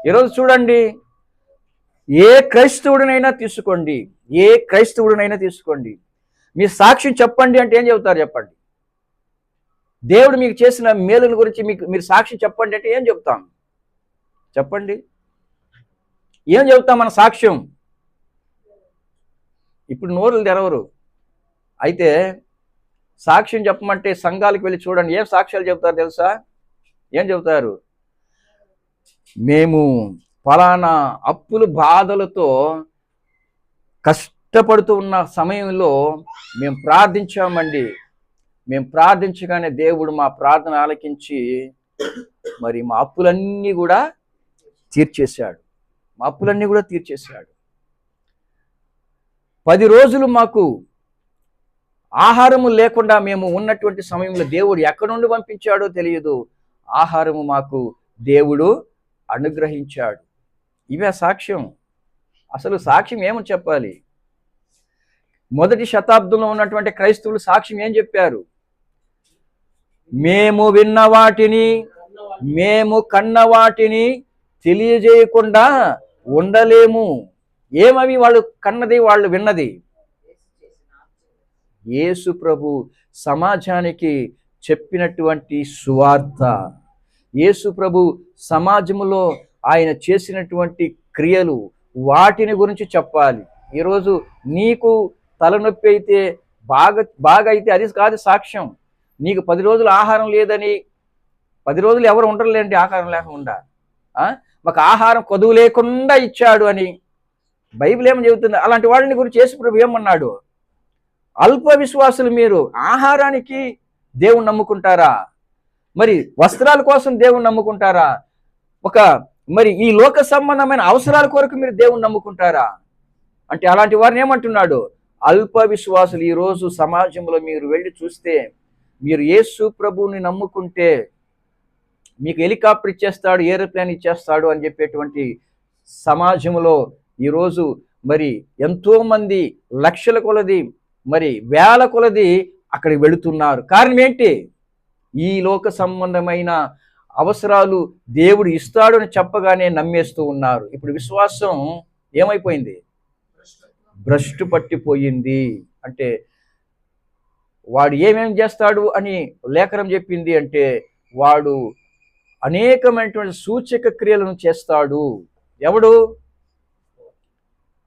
ఈరోజు చూడండి, ఏ క్రైస్తవుడినైనా తీసుకోండి, ఏ క్రైస్తవుడినైనా తీసుకోండి, మీ సాక్ష్యం చెప్పండి అంటే ఏం చెబుతారు? చెప్పండి. దేవుడు మీకు చేసిన మేలుల గురించి మీరు సాక్ష్యం చెప్పండి అంటే ఏం చెప్తాం? చెప్పండి, ఏం చెబుతాం మన సాక్ష్యం? ఇప్పుడు నోరులు తెరవరు. అయితే సాక్ష్యం చెప్పమంటే సంఘాలకు వెళ్ళి చూడండి, ఏం సాక్ష్యాలు చెబుతారు తెలుసా? ఏం చెబుతారు? మేము ఫలానా అప్పులు బాధలతో కష్టపడుతూ ఉన్న సమయంలో మేము ప్రార్థించామండి, మేము ప్రార్థించగానే దేవుడు మా ప్రార్థన ఆలకించి మరి మా అప్పులన్నీ కూడా తీర్చేశాడు. మా అప్పులన్నీ కూడా తీర్చేశాడు. 10 రోజులు మాకు ఆహారము లేకుండా మేము ఉన్నటువంటి సమయంలో దేవుడు ఎక్కడి నుండి పంపించాడో తెలియదు, ఆహారము మాకు దేవుడు అనుగ్రహించాడు. ఇవే సాక్ష్యం. అసలు సాక్ష్యం ఏమని చెప్పాలి? మొదటి శతాబ్దంలో ఉన్నటువంటి క్రైస్తవులు సాక్ష్యం ఏం చెప్పారు? మేము విన్న వాటిని, మేము కన్న వాటిని తెలియజేయకుండా ఉండలేము. ఏమవి వాళ్ళు కన్నది, వాళ్ళు విన్నది? యేసు ప్రభు సమాజానికి చెప్పినటువంటి సువార్త. యేసు ప్రభు సమాజంలో ఆయన చేసినటువంటి క్రియలు, వాటిని గురించి చెప్పాలి. ఈరోజు నీకు తలనొప్పి అయితే బాగా అయితే అది కాదు సాక్ష్యం. నీకు 10 రోజులు ఆహారం లేదని, 10 రోజులు ఎవరు ఉండరులేండి ఆహారం లేకుండా, మాకు ఆహారం కొదువు లేకుండా ఇచ్చాడు అని బైబిల్ ఏమని చెబుతుంది? అలాంటి వాళ్ళని గురించి యేసు ప్రభు ఏమన్నాడు? అల్ప విశ్వాసులు మీరు ఆహారానికి దేవుణ్ణి నమ్ముకుంటారా? మరి వస్త్రాల కోసం దేవుణ్ణి నమ్ముకుంటారా? మరి ఈ లోక సంబంధమైన అవసరాల కొరకు మీరు దేవుణ్ణి నమ్ముకుంటారా? అంటే అలాంటి వారిని ఏమంటున్నాడు? అల్ప విశ్వాసులు. ఈరోజు సమాజంలో మీరు వెళ్ళి చూస్తే, మీరు యేసు ప్రభువుని నమ్ముకుంటే మీకు హెలికాప్టర్ ఇచ్చేస్తాడు, ఏరోప్లేన్ ఇచ్చేస్తాడు అని చెప్పేటువంటి సమాజంలో ఈరోజు మరి ఎంతోమంది లక్షల కొలది, మరి వేల కొలది అక్కడికి వెళుతున్నారు. కారణం ఏంటి? ఈ లోక సంబంధమైన అవసరాలు దేవుడు ఇస్తాడు అని చెప్పగానే నమ్మేస్తూ ఉన్నారు. ఇప్పుడు విశ్వాసం ఏమైపోయింది? భ్రష్టు పట్టిపోయింది. అంటే వాడు ఏమేం చేస్తాడు అని లేఖనం చెప్పింది అంటే, వాడు అనేకమైనటువంటి సూచక క్రియలను చేస్తాడు. ఎవడు?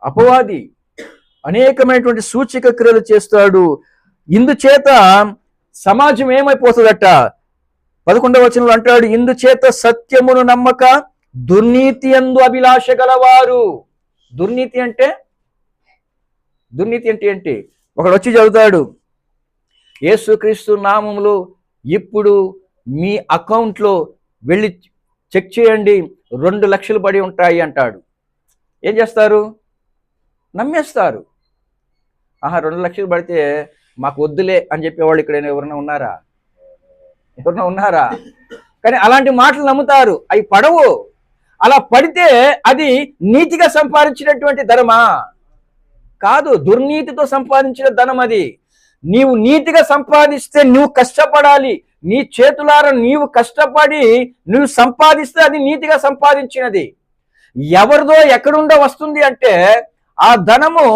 అపవాది అనేకమైనటువంటి సూచక క్రియలు చేస్తాడు. ఇందుచేత సమాజం ఏమైపోతుందట? 11వ వచనంలో అంటాడు, ఇందుచేత సత్యమును నమ్మక దుర్నీతి యందు అభిలాష గలవారు. దుర్నీతి అంటే ఏంటి? ఒకడు వచ్చి చదువుతాడు, యేసుక్రీస్తు నామములో ఇప్పుడు మీ అకౌంట్లో వెళ్ళి చెక్ చేయండి, 2 లక్షలు పడి ఉంటాయి అంటాడు. ఏం చేస్తారు? నమ్మేస్తారు. 2 లక్షలు పడితే మాకు వద్దులే అని చెప్పేవాళ్ళు ఇక్కడ ఎవరైనా ఉన్నారా? కానీ అలాంటి మాటలు నమ్ముతారు. అవి పడవు. అలా పడితే అది నీతిగా సంపాదించినటువంటి ధనమా? కాదు, దుర్నీతితో సంపాదించిన ధనం అది. నీవు నీతిగా సంపాదిస్తే నువ్వు కష్టపడాలి, నీ చేతులారా నీవు కష్టపడి నువ్వు సంపాదిస్తే అది నీతిగా సంపాదించినది. ఎవరిదో ఎక్కడుండో వస్తుంది అంటే ఆ ధనము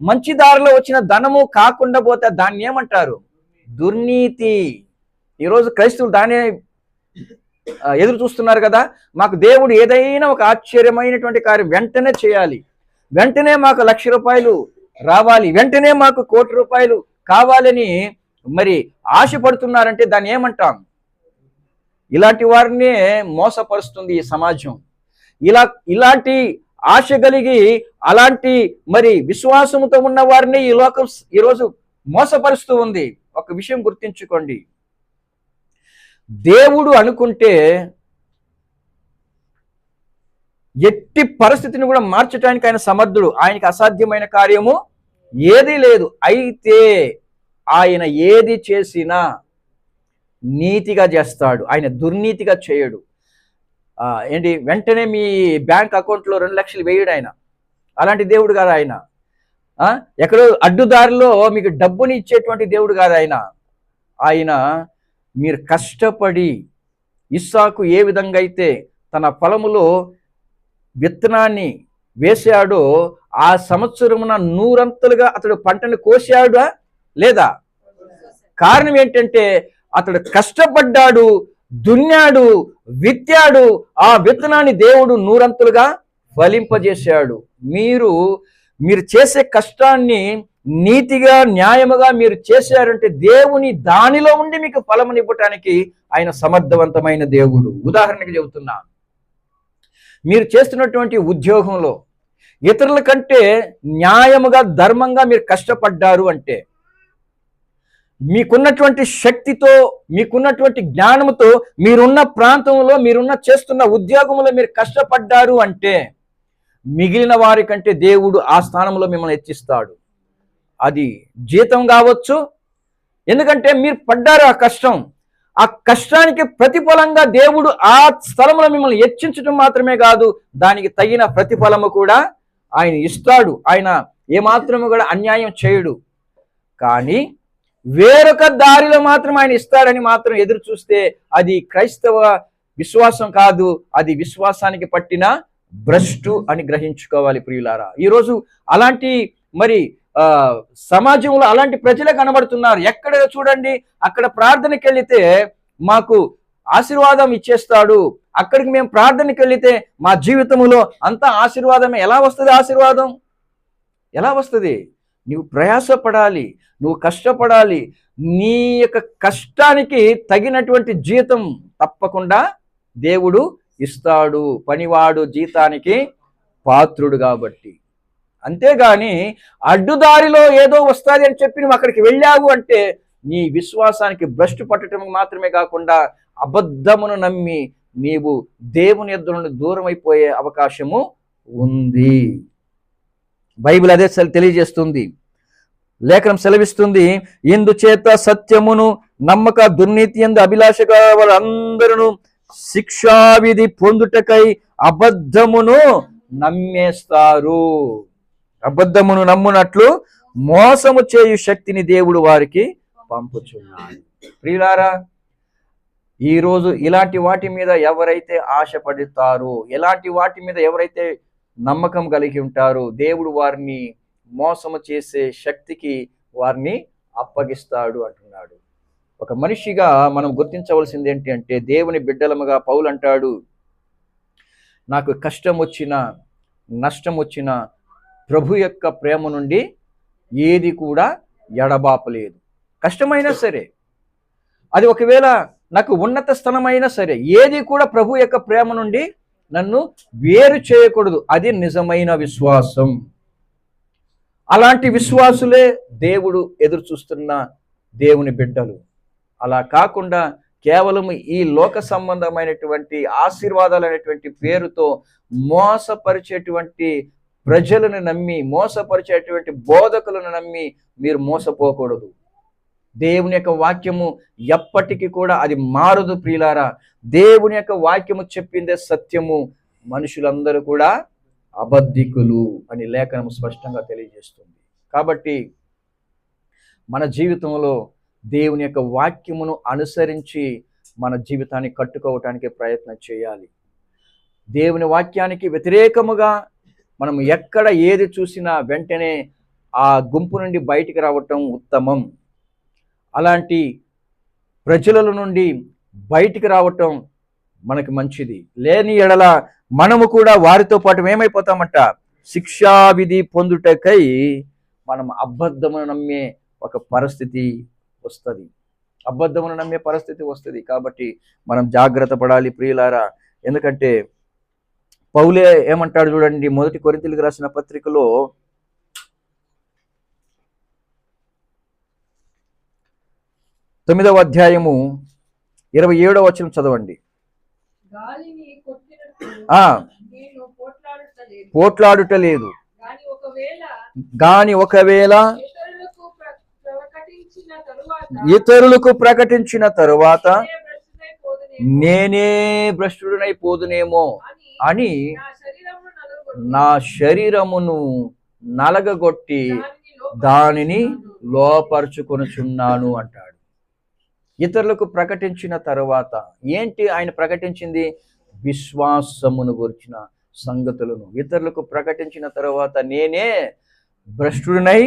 మంచి దారిలో వచ్చిన ధనము కాకుండా పోతే దాన్ని ఏమంటారు? దుర్నీతి. ఈరోజు క్రైస్తవులు దాన్ని ఎదురు చూస్తున్నారు కదా. మాకు దేవుడు ఏదైనా ఒక ఆశ్చర్యమైనటువంటి కార్యం వెంటనే చేయాలి, వెంటనే మాకు 1,00,000 రూపాయలు రావాలి, వెంటనే మాకు 1,00,00,000 రూపాయలు కావాలని మరి ఆశపడుతున్నారంటే దాన్ని ఏమంటాం? ఇలాంటి వారినే మోసపరుస్తుంది ఈ సమాజం. ఇలాంటి ఆశ కలిగి అలాంటి మరి విశ్వాసముతో ఉన్న వారిని ఈ లోకం ఈరోజు మోసపరుస్తూ ఉంది. ఒక విషయం గుర్తించుకోండి, దేవుడు అనుకుంటే ఎట్టి పరిస్థితిని కూడా మార్చడానికి ఆయన సమర్థుడు. ఆయనకి అసాధ్యమైన కార్యము ఏదీ లేదు. అయితే ఆయన ఏది చేసినా నీతిగా చేస్తాడు, ఆయన దుర్నీతిగా చేయడు. ఏంటి వెంటనే మీ బ్యాంక్ అకౌంట్లో 2 లక్షలు వేయడు ఆయన. అలాంటి దేవుడు కాదు ఆయన. ఎక్కడో అడ్డుదారిలో మీకు డబ్బుని ఇచ్చేటువంటి దేవుడు కాదు ఆయన. ఆయన మీరు కష్టపడి ఇస్సాకు ఏ విధంగా అయితే తన పొలములో విత్తనాన్ని వేశాడో ఆ సంవత్సరమున 100 అతడు పంటను కోసాడా లేదా? కారణం ఏంటంటే అతడు కష్టపడ్డాడు, దున్నాడు, విత్తాడు. ఆ విత్తనాన్ని దేవుడు 100 ఫలింపజేశాడు. మీరు చేసే కష్టాన్ని నీతిగా న్యాయముగా మీరు చేశారంటే దేవుని దానిలో ఉండి మీకు ఫలమునివ్వటానికి ఆయన సమర్థవంతమైన దేవుడు. ఉదాహరణకి చెబుతున్నా, మీరు చేస్తున్నటువంటి ఉద్యోగంలో ఇతరుల కంటే న్యాయముగా ధర్మంగా మీరు కష్టపడ్డారు అంటే, మీకున్నటువంటి శక్తితో మీకున్నటువంటి జ్ఞానంతో మీరున్న ప్రాంతంలో మీరున్న చేస్తున్న ఉద్యోగంలో మీరు కష్టపడ్డారు అంటే మిగిలిన వారి కంటే దేవుడు ఆ స్థానంలో మిమ్మల్ని హెచ్చిస్తాడు. అది జీతం కావచ్చు, ఎందుకంటే మీరు పడ్డారు ఆ కష్టం. ఆ కష్టానికి ప్రతిఫలంగా దేవుడు ఆ స్థలంలో మిమ్మల్ని హెచ్చించడం మాత్రమే కాదు, దానికి తగిన ప్రతిఫలము కూడా ఆయన ఇస్తాడు. ఆయన ఏమాత్రము కూడా అన్యాయం చేయడు. కానీ వేరొక దారిలో మాత్రం ఆయన ఇస్తాడని మాత్రం ఎదురు చూస్తే అది క్రైస్తవ విశ్వాసం కాదు, అది విశ్వాసానికి పట్టిన భ్రష్టు అని గ్రహించుకోవాలి ప్రియులారా. ఈరోజు అలాంటి సమాజంలో అలాంటి ప్రజలే కనబడుతున్నారు. ఎక్కడ చూడండి, అక్కడ ప్రార్థనకి వెళితే మాకు ఆశీర్వాదం ఇచ్చేస్తాడు, అక్కడికి మేము ప్రార్థనకి వెళితే మా జీవితంలో అంతా ఆశీర్వాదమే. ఎలా వస్తుంది ఆశీర్వాదం? ఎలా వస్తుంది? నువ్వు ప్రయాసపడాలి, నువ్వు కష్టపడాలి. నీ యొక్క కష్టానికి తగినటువంటి జీతం తప్పకుండా దేవుడు ఇస్తాడు. పనివాడు జీతానికి పాత్రుడు కాబట్టి. అంతేగాని అడ్డుదారిలో ఏదో వస్తుంది అని చెప్పి నువ్వు అక్కడికి వెళ్ళావు అంటే నీ విశ్వాసానికి భ్రష్టు పట్టడం మాత్రమే కాకుండా అబద్ధమును నమ్మి నీవు దేవుని యొద్ద నుండి దూరం అయిపోయే అవకాశము ఉంది. బైబిల్ అదే తెలియజేస్తుంది. లేఖనం సెలవిస్తుంది, ఇందుచేత సత్యమును నమ్మక దుర్నీతి యందు అభిలాషగా వాళ్ళందరూ శిక్షావిధి పొందుటకై అబద్ధమును నమ్మేస్తారు. అబద్ధమును నమ్మునట్లు మోసము చేయు శక్తిని దేవుడు వారికి పంపుచున్నాడు. ప్రియులారా, ఈరోజు ఇలాంటి వాటి మీద ఎవరైతే ఆశపడతారో, ఇలాంటి వాటి మీద ఎవరైతే నమ్మకం కలిగి ఉంటారో, దేవుడు వారిని మోసము చేసే శక్తికి వారిని అప్పగిస్తాడు అంటున్నాడు. ఒక మనిషిగా మనం గుర్తించవలసింది ఏంటి అంటే, దేవుని బిడ్డలముగా పౌలు అంటాడు, నాకు కష్టం వచ్చినా నష్టం వచ్చినా ప్రభు యొక్క ప్రేమ నుండి ఏది కూడా ఎడబాపలేదు. కష్టమైనా సరే, అది ఒకవేళ నాకు ఉన్నత స్థలమైనా సరే, ఏది కూడా ప్రభు యొక్క ప్రేమ నుండి నన్ను వేరు చేయకూడదు. అది నిజమైన విశ్వాసం. అలాంటి విశ్వాసులే దేవుడు ఎదురు చూస్తున్న దేవుని బిడ్డలు. అలా కాకుండా కేవలం ఈ లోక సంబంధమైనటువంటి ఆశీర్వాదాలు అనేటువంటి పేరుతో మోసపరిచేటువంటి ప్రజలను నమ్మి, మోసపరిచేటువంటి బోధకులను నమ్మి మీరు మోసపోకూడదు. దేవుని యొక్క వాక్యము ఎప్పటికీ కూడా అది మారదు ప్రియులారా. దేవుని యొక్క వాక్యము చెప్పిందే సత్యము, మనుషులందరూ కూడా అబద్ధికులు అని లేఖనం స్పష్టంగా తెలియజేస్తుంది. కాబట్టి మన జీవితంలో దేవుని యొక్క వాక్యమును అనుసరించి మన జీవితాన్ని కట్టుకోవటానికి ప్రయత్నం చేయాలి. దేవుని వాక్యానికి వ్యతిరేకముగా మనం ఎక్కడ ఏది చూసినా వెంటనే ఆ గుంపు నుండి బయటికి రావటం ఉత్తమం. అలాంటి ప్రజల నుండి బయటికి రావటం మనకి మంచిది. లేని ఎడల మనము కూడా వారితో పాటు ఏమైపోతామంట, శిక్షావిధి పొందుటకై మనం అబద్ధమును నమ్మే ఒక పరిస్థితి వస్తుంది. అబద్ధమును నమ్మే పరిస్థితి వస్తుంది. కాబట్టి మనం జాగ్రత్త పడాలి ప్రియులారా. ఎందుకంటే పౌలే ఏమంటాడు చూడండి, 1 కొరింథీయులకు రాసిన పత్రికలో 9వ అధ్యాయము 27వ వచనం చదవండి. పోట్లాడుట లేదు, గాని ఒకవేళ ఇతరులకు ప్రకటించిన తరువాత
నేనే భ్రష్టుడైపోదునేమో
నేనే భ్రష్టుడనైపోదునేమో అని
నా శరీరమును నలుగగొట్టి
నా శరీరమును నలగగొట్టి
దానిని
దానిని లోపరుచుకొనుచున్నాను అంటాడు. ఇతరులకు ప్రకటించిన తరువాత ఏంటి ఆయన ప్రకటించింది? విశ్వాసమును గురించిన సంగతులను ఇతరులకు ప్రకటించిన తరువాత నేనే భ్రష్టుడినై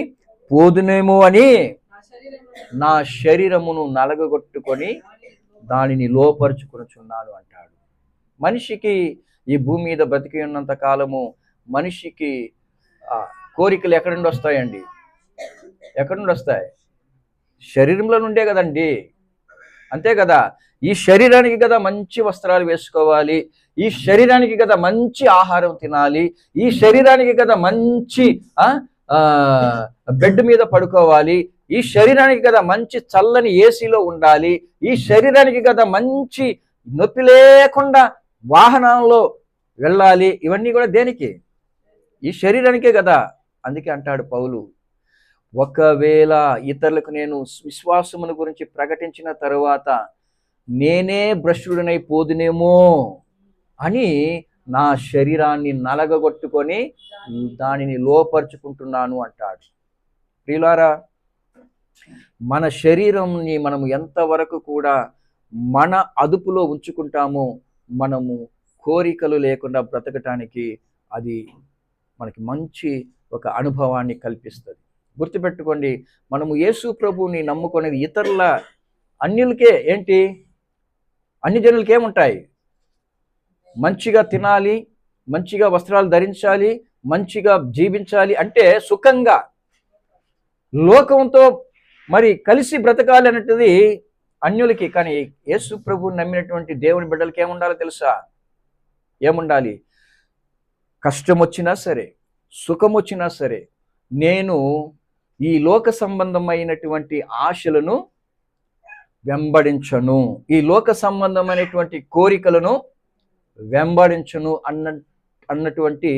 పోదునేమో అని
నా శరీరమును
నా శరీరమును నలగగొట్టుకొని దానిని లోపరుచుకొనుచున్నాను అంటాడు. మనిషికి ఈ భూమి మీద బ్రతికి ఉన్నంత కాలము మనిషికి కోరికలు ఎక్కడి నుండి వస్తాయండి? ఎక్కడి నుండి వస్తాయి? శరీరంలో నుండే కదండి. అంతే కదా. ఈ శరీరానికి కదా మంచి వస్త్రాలు వేసుకోవాలి, ఈ శరీరానికి కదా మంచి ఆహారం తినాలి, ఈ శరీరానికి కదా మంచి బెడ్ మీద పడుకోవాలి, ఈ శరీరానికి కదా మంచి చల్లని ఏసీలో ఉండాలి, ఈ శరీరానికి కదా మంచి నొప్పి లేకుండా వాహనంలో వెళ్ళాలి. ఇవన్నీ కూడా దేనికి? ఈ శరీరానికే కదా. అందుకే అంటాడు పౌలు, ఒకవేళ ఇతరులకు నేను విశ్వాసమును గురించి ప్రకటించిన తరువాత నేనే భ్రష్టుడినై పోదునేమో అని నా శరీరాన్ని నలగగొట్టుకొని దానిని లోపరుచుకుంటున్నాను అంటాడు. ప్రియులారా, మన శరీరంని మనము ఎంతవరకు కూడా మన అదుపులో ఉంచుకుంటామో మనము కోరికలు లేకుండా బ్రతకటానికి అది మనకి మంచి ఒక అనుభవాన్ని కల్పిస్తుంది. గుర్తుపెట్టుకోండి, మనము యేసు ప్రభువుని నమ్ముకునేది ఇతరుల అన్యులకే ఏంటి? అన్ని జనులకి ఏముంటాయి? మంచిగా తినాలి, మంచిగా వస్త్రాలు ధరించాలి, మంచిగా జీవించాలి, అంటే సుఖంగా లోకంతో మరి కలిసి బ్రతకాలి అన్నది అన్యులకి. కానీ యేసు ప్రభువుని నమ్మినటువంటి దేవుని బిడ్డలకి ఏముండాలో తెలుసా? ఏముండాలి? కష్టం వచ్చినా సరే, సుఖం వచ్చినా సరే, నేను ఈ లోక సంబంధమైనటువంటి ఆశలను వెంబడించను, ఈ లోక సంబంధమైనటువంటి కోరికలను వెంబడించను అన్నటువంటి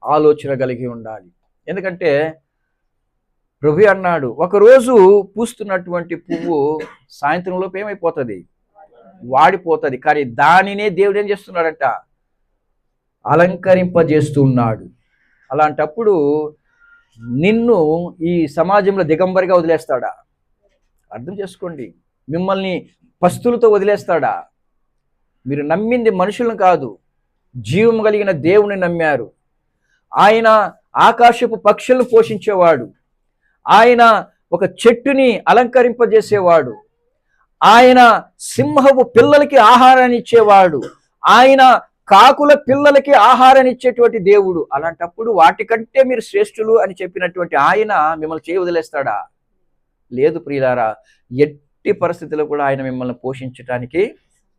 ఆలోచన కలిగి ఉండాలి. ఎందుకంటే ప్రభు అన్నాడు, ఒకరోజు పూస్తున్నటువంటి పువ్వు సాయంత్రంలోపు ఏమైపోతుంది? వాడిపోతుంది. కానీ దానినే దేవుడు ఏం చేస్తున్నాడంట? అలంకరింపజేస్తున్నాడు. అలాంటప్పుడు నిన్ను ఈ సమాజంలో దిగంబరిగా వదిలేస్తాడా? అర్థం చేసుకోండి. మిమ్మల్ని పస్తులతో వదిలేస్తాడా? మీరు నమ్మింది మనుషులను కాదు, జీవం కలిగిన దేవుని నమ్మారు. ఆయన ఆకాశపు పక్షులను పోషించేవాడు, ఆయన ఒక చెట్టుని అలంకరింపజేసేవాడు, ఆయన సింహపు పిల్లలకి ఆహారాన్ని ఇచ్చేవాడు, ఆయన కాకుల పిల్లలకి ఆహారాన్ని ఇచ్చేటువంటి దేవుడు. అలాంటప్పుడు వాటికంటే మీరు శ్రేష్ఠులు అని చెప్పినటువంటి ఆయన మిమ్మల్ని చేయి వదిలేస్తాడా? లేదు ప్రియులారా, ఎట్టి పరిస్థితుల్లో కూడా ఆయన మిమ్మల్ని పోషించడానికి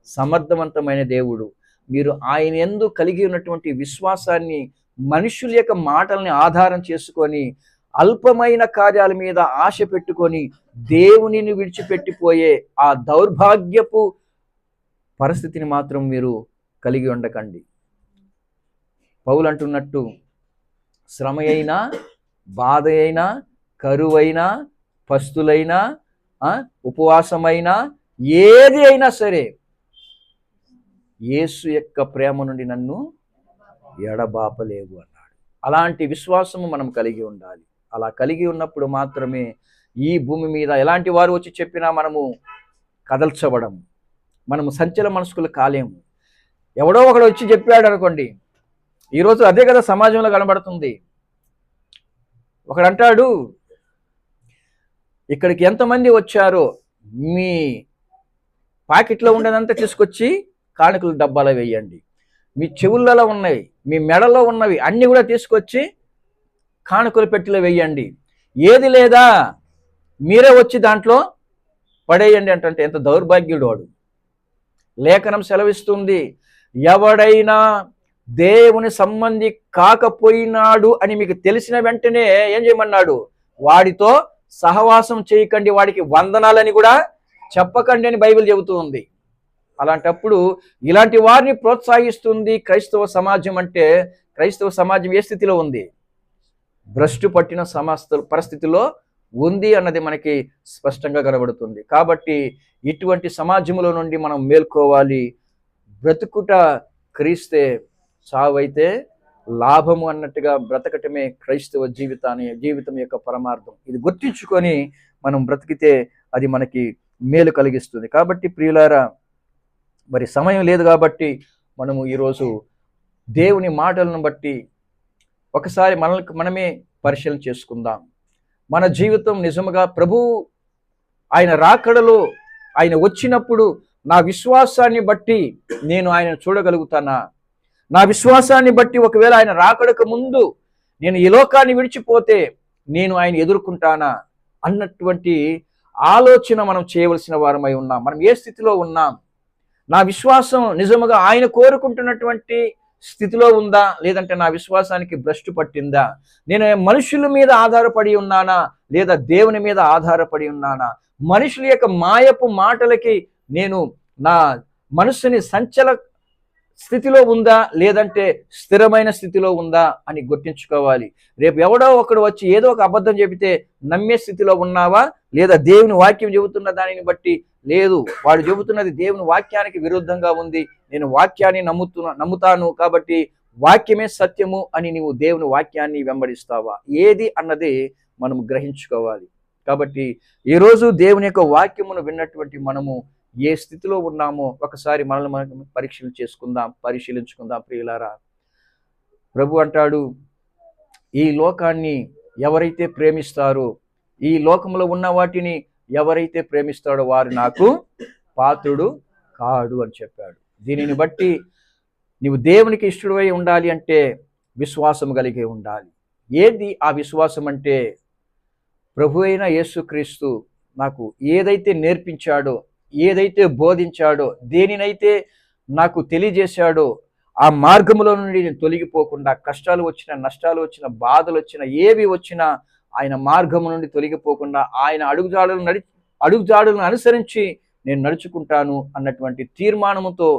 సమర్థవంతమైన దేవుడు. మీరు ఆయన యందు కలిగి ఉన్నటువంటి విశ్వాసాన్ని, మనుషుల యొక్క మాటల్ని ఆధారం చేసుకొని అల్పమైన కార్యాల మీద ఆశ పెట్టుకొని దేవునిని విడిచిపెట్టిపోయే ఆ దౌర్భాగ్యపు పరిస్థితిని మాత్రం మీరు కలిగి ఉండకండి. పౌలు అంటున్నట్టు, శ్రమ అయినా, బాధ అయినా, కరువైనా, పస్తులైనా, ఉపవాసమైనా, ఏది అయినా సరే యేసు యొక్క ప్రేమ నుండి నన్ను ఎడబాపలేవు అన్నాడు. అలాంటి విశ్వాసము మనం కలిగి ఉండాలి. అలా కలిగి ఉన్నప్పుడు మాత్రమే ఈ భూమి మీద ఎలాంటి వారు వచ్చి చెప్పినా మనము కదల్చబడము, మనము సంచల మనస్కులు కాలేము. ఎవడో ఒకడు వచ్చి చెప్పాడు అనుకోండి, ఈరోజు అదే కదా సమాజంలో కనబడుతుంది. ఒకడంటాడు, ఇక్కడికి ఎంతమంది వచ్చారో మీ పాకెట్లో ఉండేదంతా తీసుకొచ్చి కానుకలు డబ్బాలో వేయండి, మీ చెవులలో ఉన్నవి, మీ మెడలో ఉన్నవి అన్నీ కూడా తీసుకొచ్చి కానుకల పెట్టెలో వేయండి, ఏది లేదా మీరే వచ్చి దాంట్లో పడేయండి అంటే ఎంత దౌర్భాగ్యుడు వాడు. లేఖనం సెలవిస్తుంది, ఎవడైనా దేవుని సంబంధి కాకపోయినాడు అని మీకు తెలిసిన వెంటనే ఏం చేయమన్నాడు? వాడితో సహవాసం చేయకండి, వాడికి వందనాలని కూడా చెప్పకండి అని బైబిల్ చెబుతూ ఉంది. అలాంటప్పుడు ఇలాంటి వారిని ప్రోత్సహిస్తుంది క్రైస్తవ సమాజం. అంటే క్రైస్తవ సమాజం ఏ స్థితిలో ఉంది? భ్రష్టు పట్టిన పరిస్థితిలో ఉంది అన్నది మనకి స్పష్టంగా కనబడుతుంది. కాబట్టి ఇటువంటి సమాజంలో నుండి మనం మేల్కోవాలి. బ్రతుకుట క్రీస్తే, చావైతే లాభము అన్నట్టుగా బ్రతకటమే క్రైస్తవ జీవితం యొక్క పరమార్థం. ఇది గుర్తించుకొని మనం బ్రతికితే అది మనకి మేలు కలిగిస్తుంది. కాబట్టి ప్రియులారా, మరి సమయం లేదు కాబట్టి మనము ఈరోజు దేవుని మాటలను బట్టి ఒకసారి మనమే పరిశీలన చేసుకుందాం. మన జీవితం నిజముగా ఆయన రాకడలో, ఆయన వచ్చినప్పుడు నా విశ్వాసాన్ని బట్టి నేను ఆయనను చూడగలుగుతానా? నా విశ్వాసాన్ని బట్టి ఒకవేళ ఆయన రాకడకు ముందు నేను ఈ లోకాన్ని విడిచిపోతే నేను ఆయన ఎదుర్కొంటానా అన్నటువంటి ఆలోచన మనం చేయవలసిన వారమై ఉన్నాం. మనం ఏ స్థితిలో ఉన్నాం? నా విశ్వాసం నిజముగా ఆయన కోరుకుంటున్నటువంటి స్థితిలో ఉందా, లేదంటే నా విశ్వాసానికి భ్రష్టు పట్టిందా? నేను మనుషుల మీద ఆధారపడి ఉన్నానా, లేదా దేవుని మీద ఆధారపడి ఉన్నానా? మనుషుల యొక్క మాయపు మాటలకి నేను నా మనసుని సంచల స్థితిలో ఉందా, లేదంటే స్థిరమైన స్థితిలో ఉందా అని గుర్తించుకోవాలి. రేపు ఎవడో ఒకడు వచ్చి ఏదో ఒక అబద్ధం చెబితే నమ్మే స్థితిలో ఉన్నావా, లేదా దేవుని వాక్యం చెబుతున్న దానిని బట్టి లేదు, వాడు చెబుతున్నది దేవుని వాక్యానికి విరుద్ధంగా ఉంది, నేను వాక్యాన్ని నమ్ముతాను కాబట్టి వాక్యమే సత్యము అని నీవు దేవుని వాక్యాన్ని వెంబడిస్తావా? ఏది అన్నది మనం గ్రహించుకోవాలి. కాబట్టి ఈరోజు దేవుని యొక్క వాక్యమును విన్నటువంటి మనము ఏ స్థితిలో ఉన్నామో ఒకసారి మనల్ని మనం పరిశీలించుకుందాం ప్రియులారా. ప్రభు అంటాడు, ఈ లోకాన్ని ఎవరైతే ప్రేమిస్తారో, ఈ లోకంలో ఉన్న వాటిని ఎవరైతే ప్రేమిస్తాడో వారు నాకు పాత్రుడు కాడు అని చెప్పాడు. దీనిని బట్టి నీవు దేవునికి ఇష్టడవై ఉండాలి అంటే విశ్వాసం కలిగి ఉండాలి. ఏది ఆ విశ్వాసం అంటే, ప్రభు అయిన యేసుక్రీస్తు నాకు ఏదైతే నేర్పించాడో, ఏదైతే బోధించాడో, దేనినైతే నాకు తెలియజేశాడో ఆ మార్గంలో నుండి నేను తొలగిపోకుండా, కష్టాలు వచ్చినా, నష్టాలు వచ్చినా, బాధలు వచ్చినా, ఏవి వచ్చినా ఆయన మార్గం నుండి తొలగిపోకుండా ఆయన అడుగుజాడలను అనుసరించి నేను నడుచుకుంటాను అన్నటువంటి తీర్మానముతో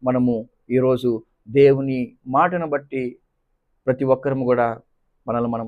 మనము ఈరోజు దేవుని మాటను బట్టి ప్రతి ఒక్కరము కూడా మనల్ని మనం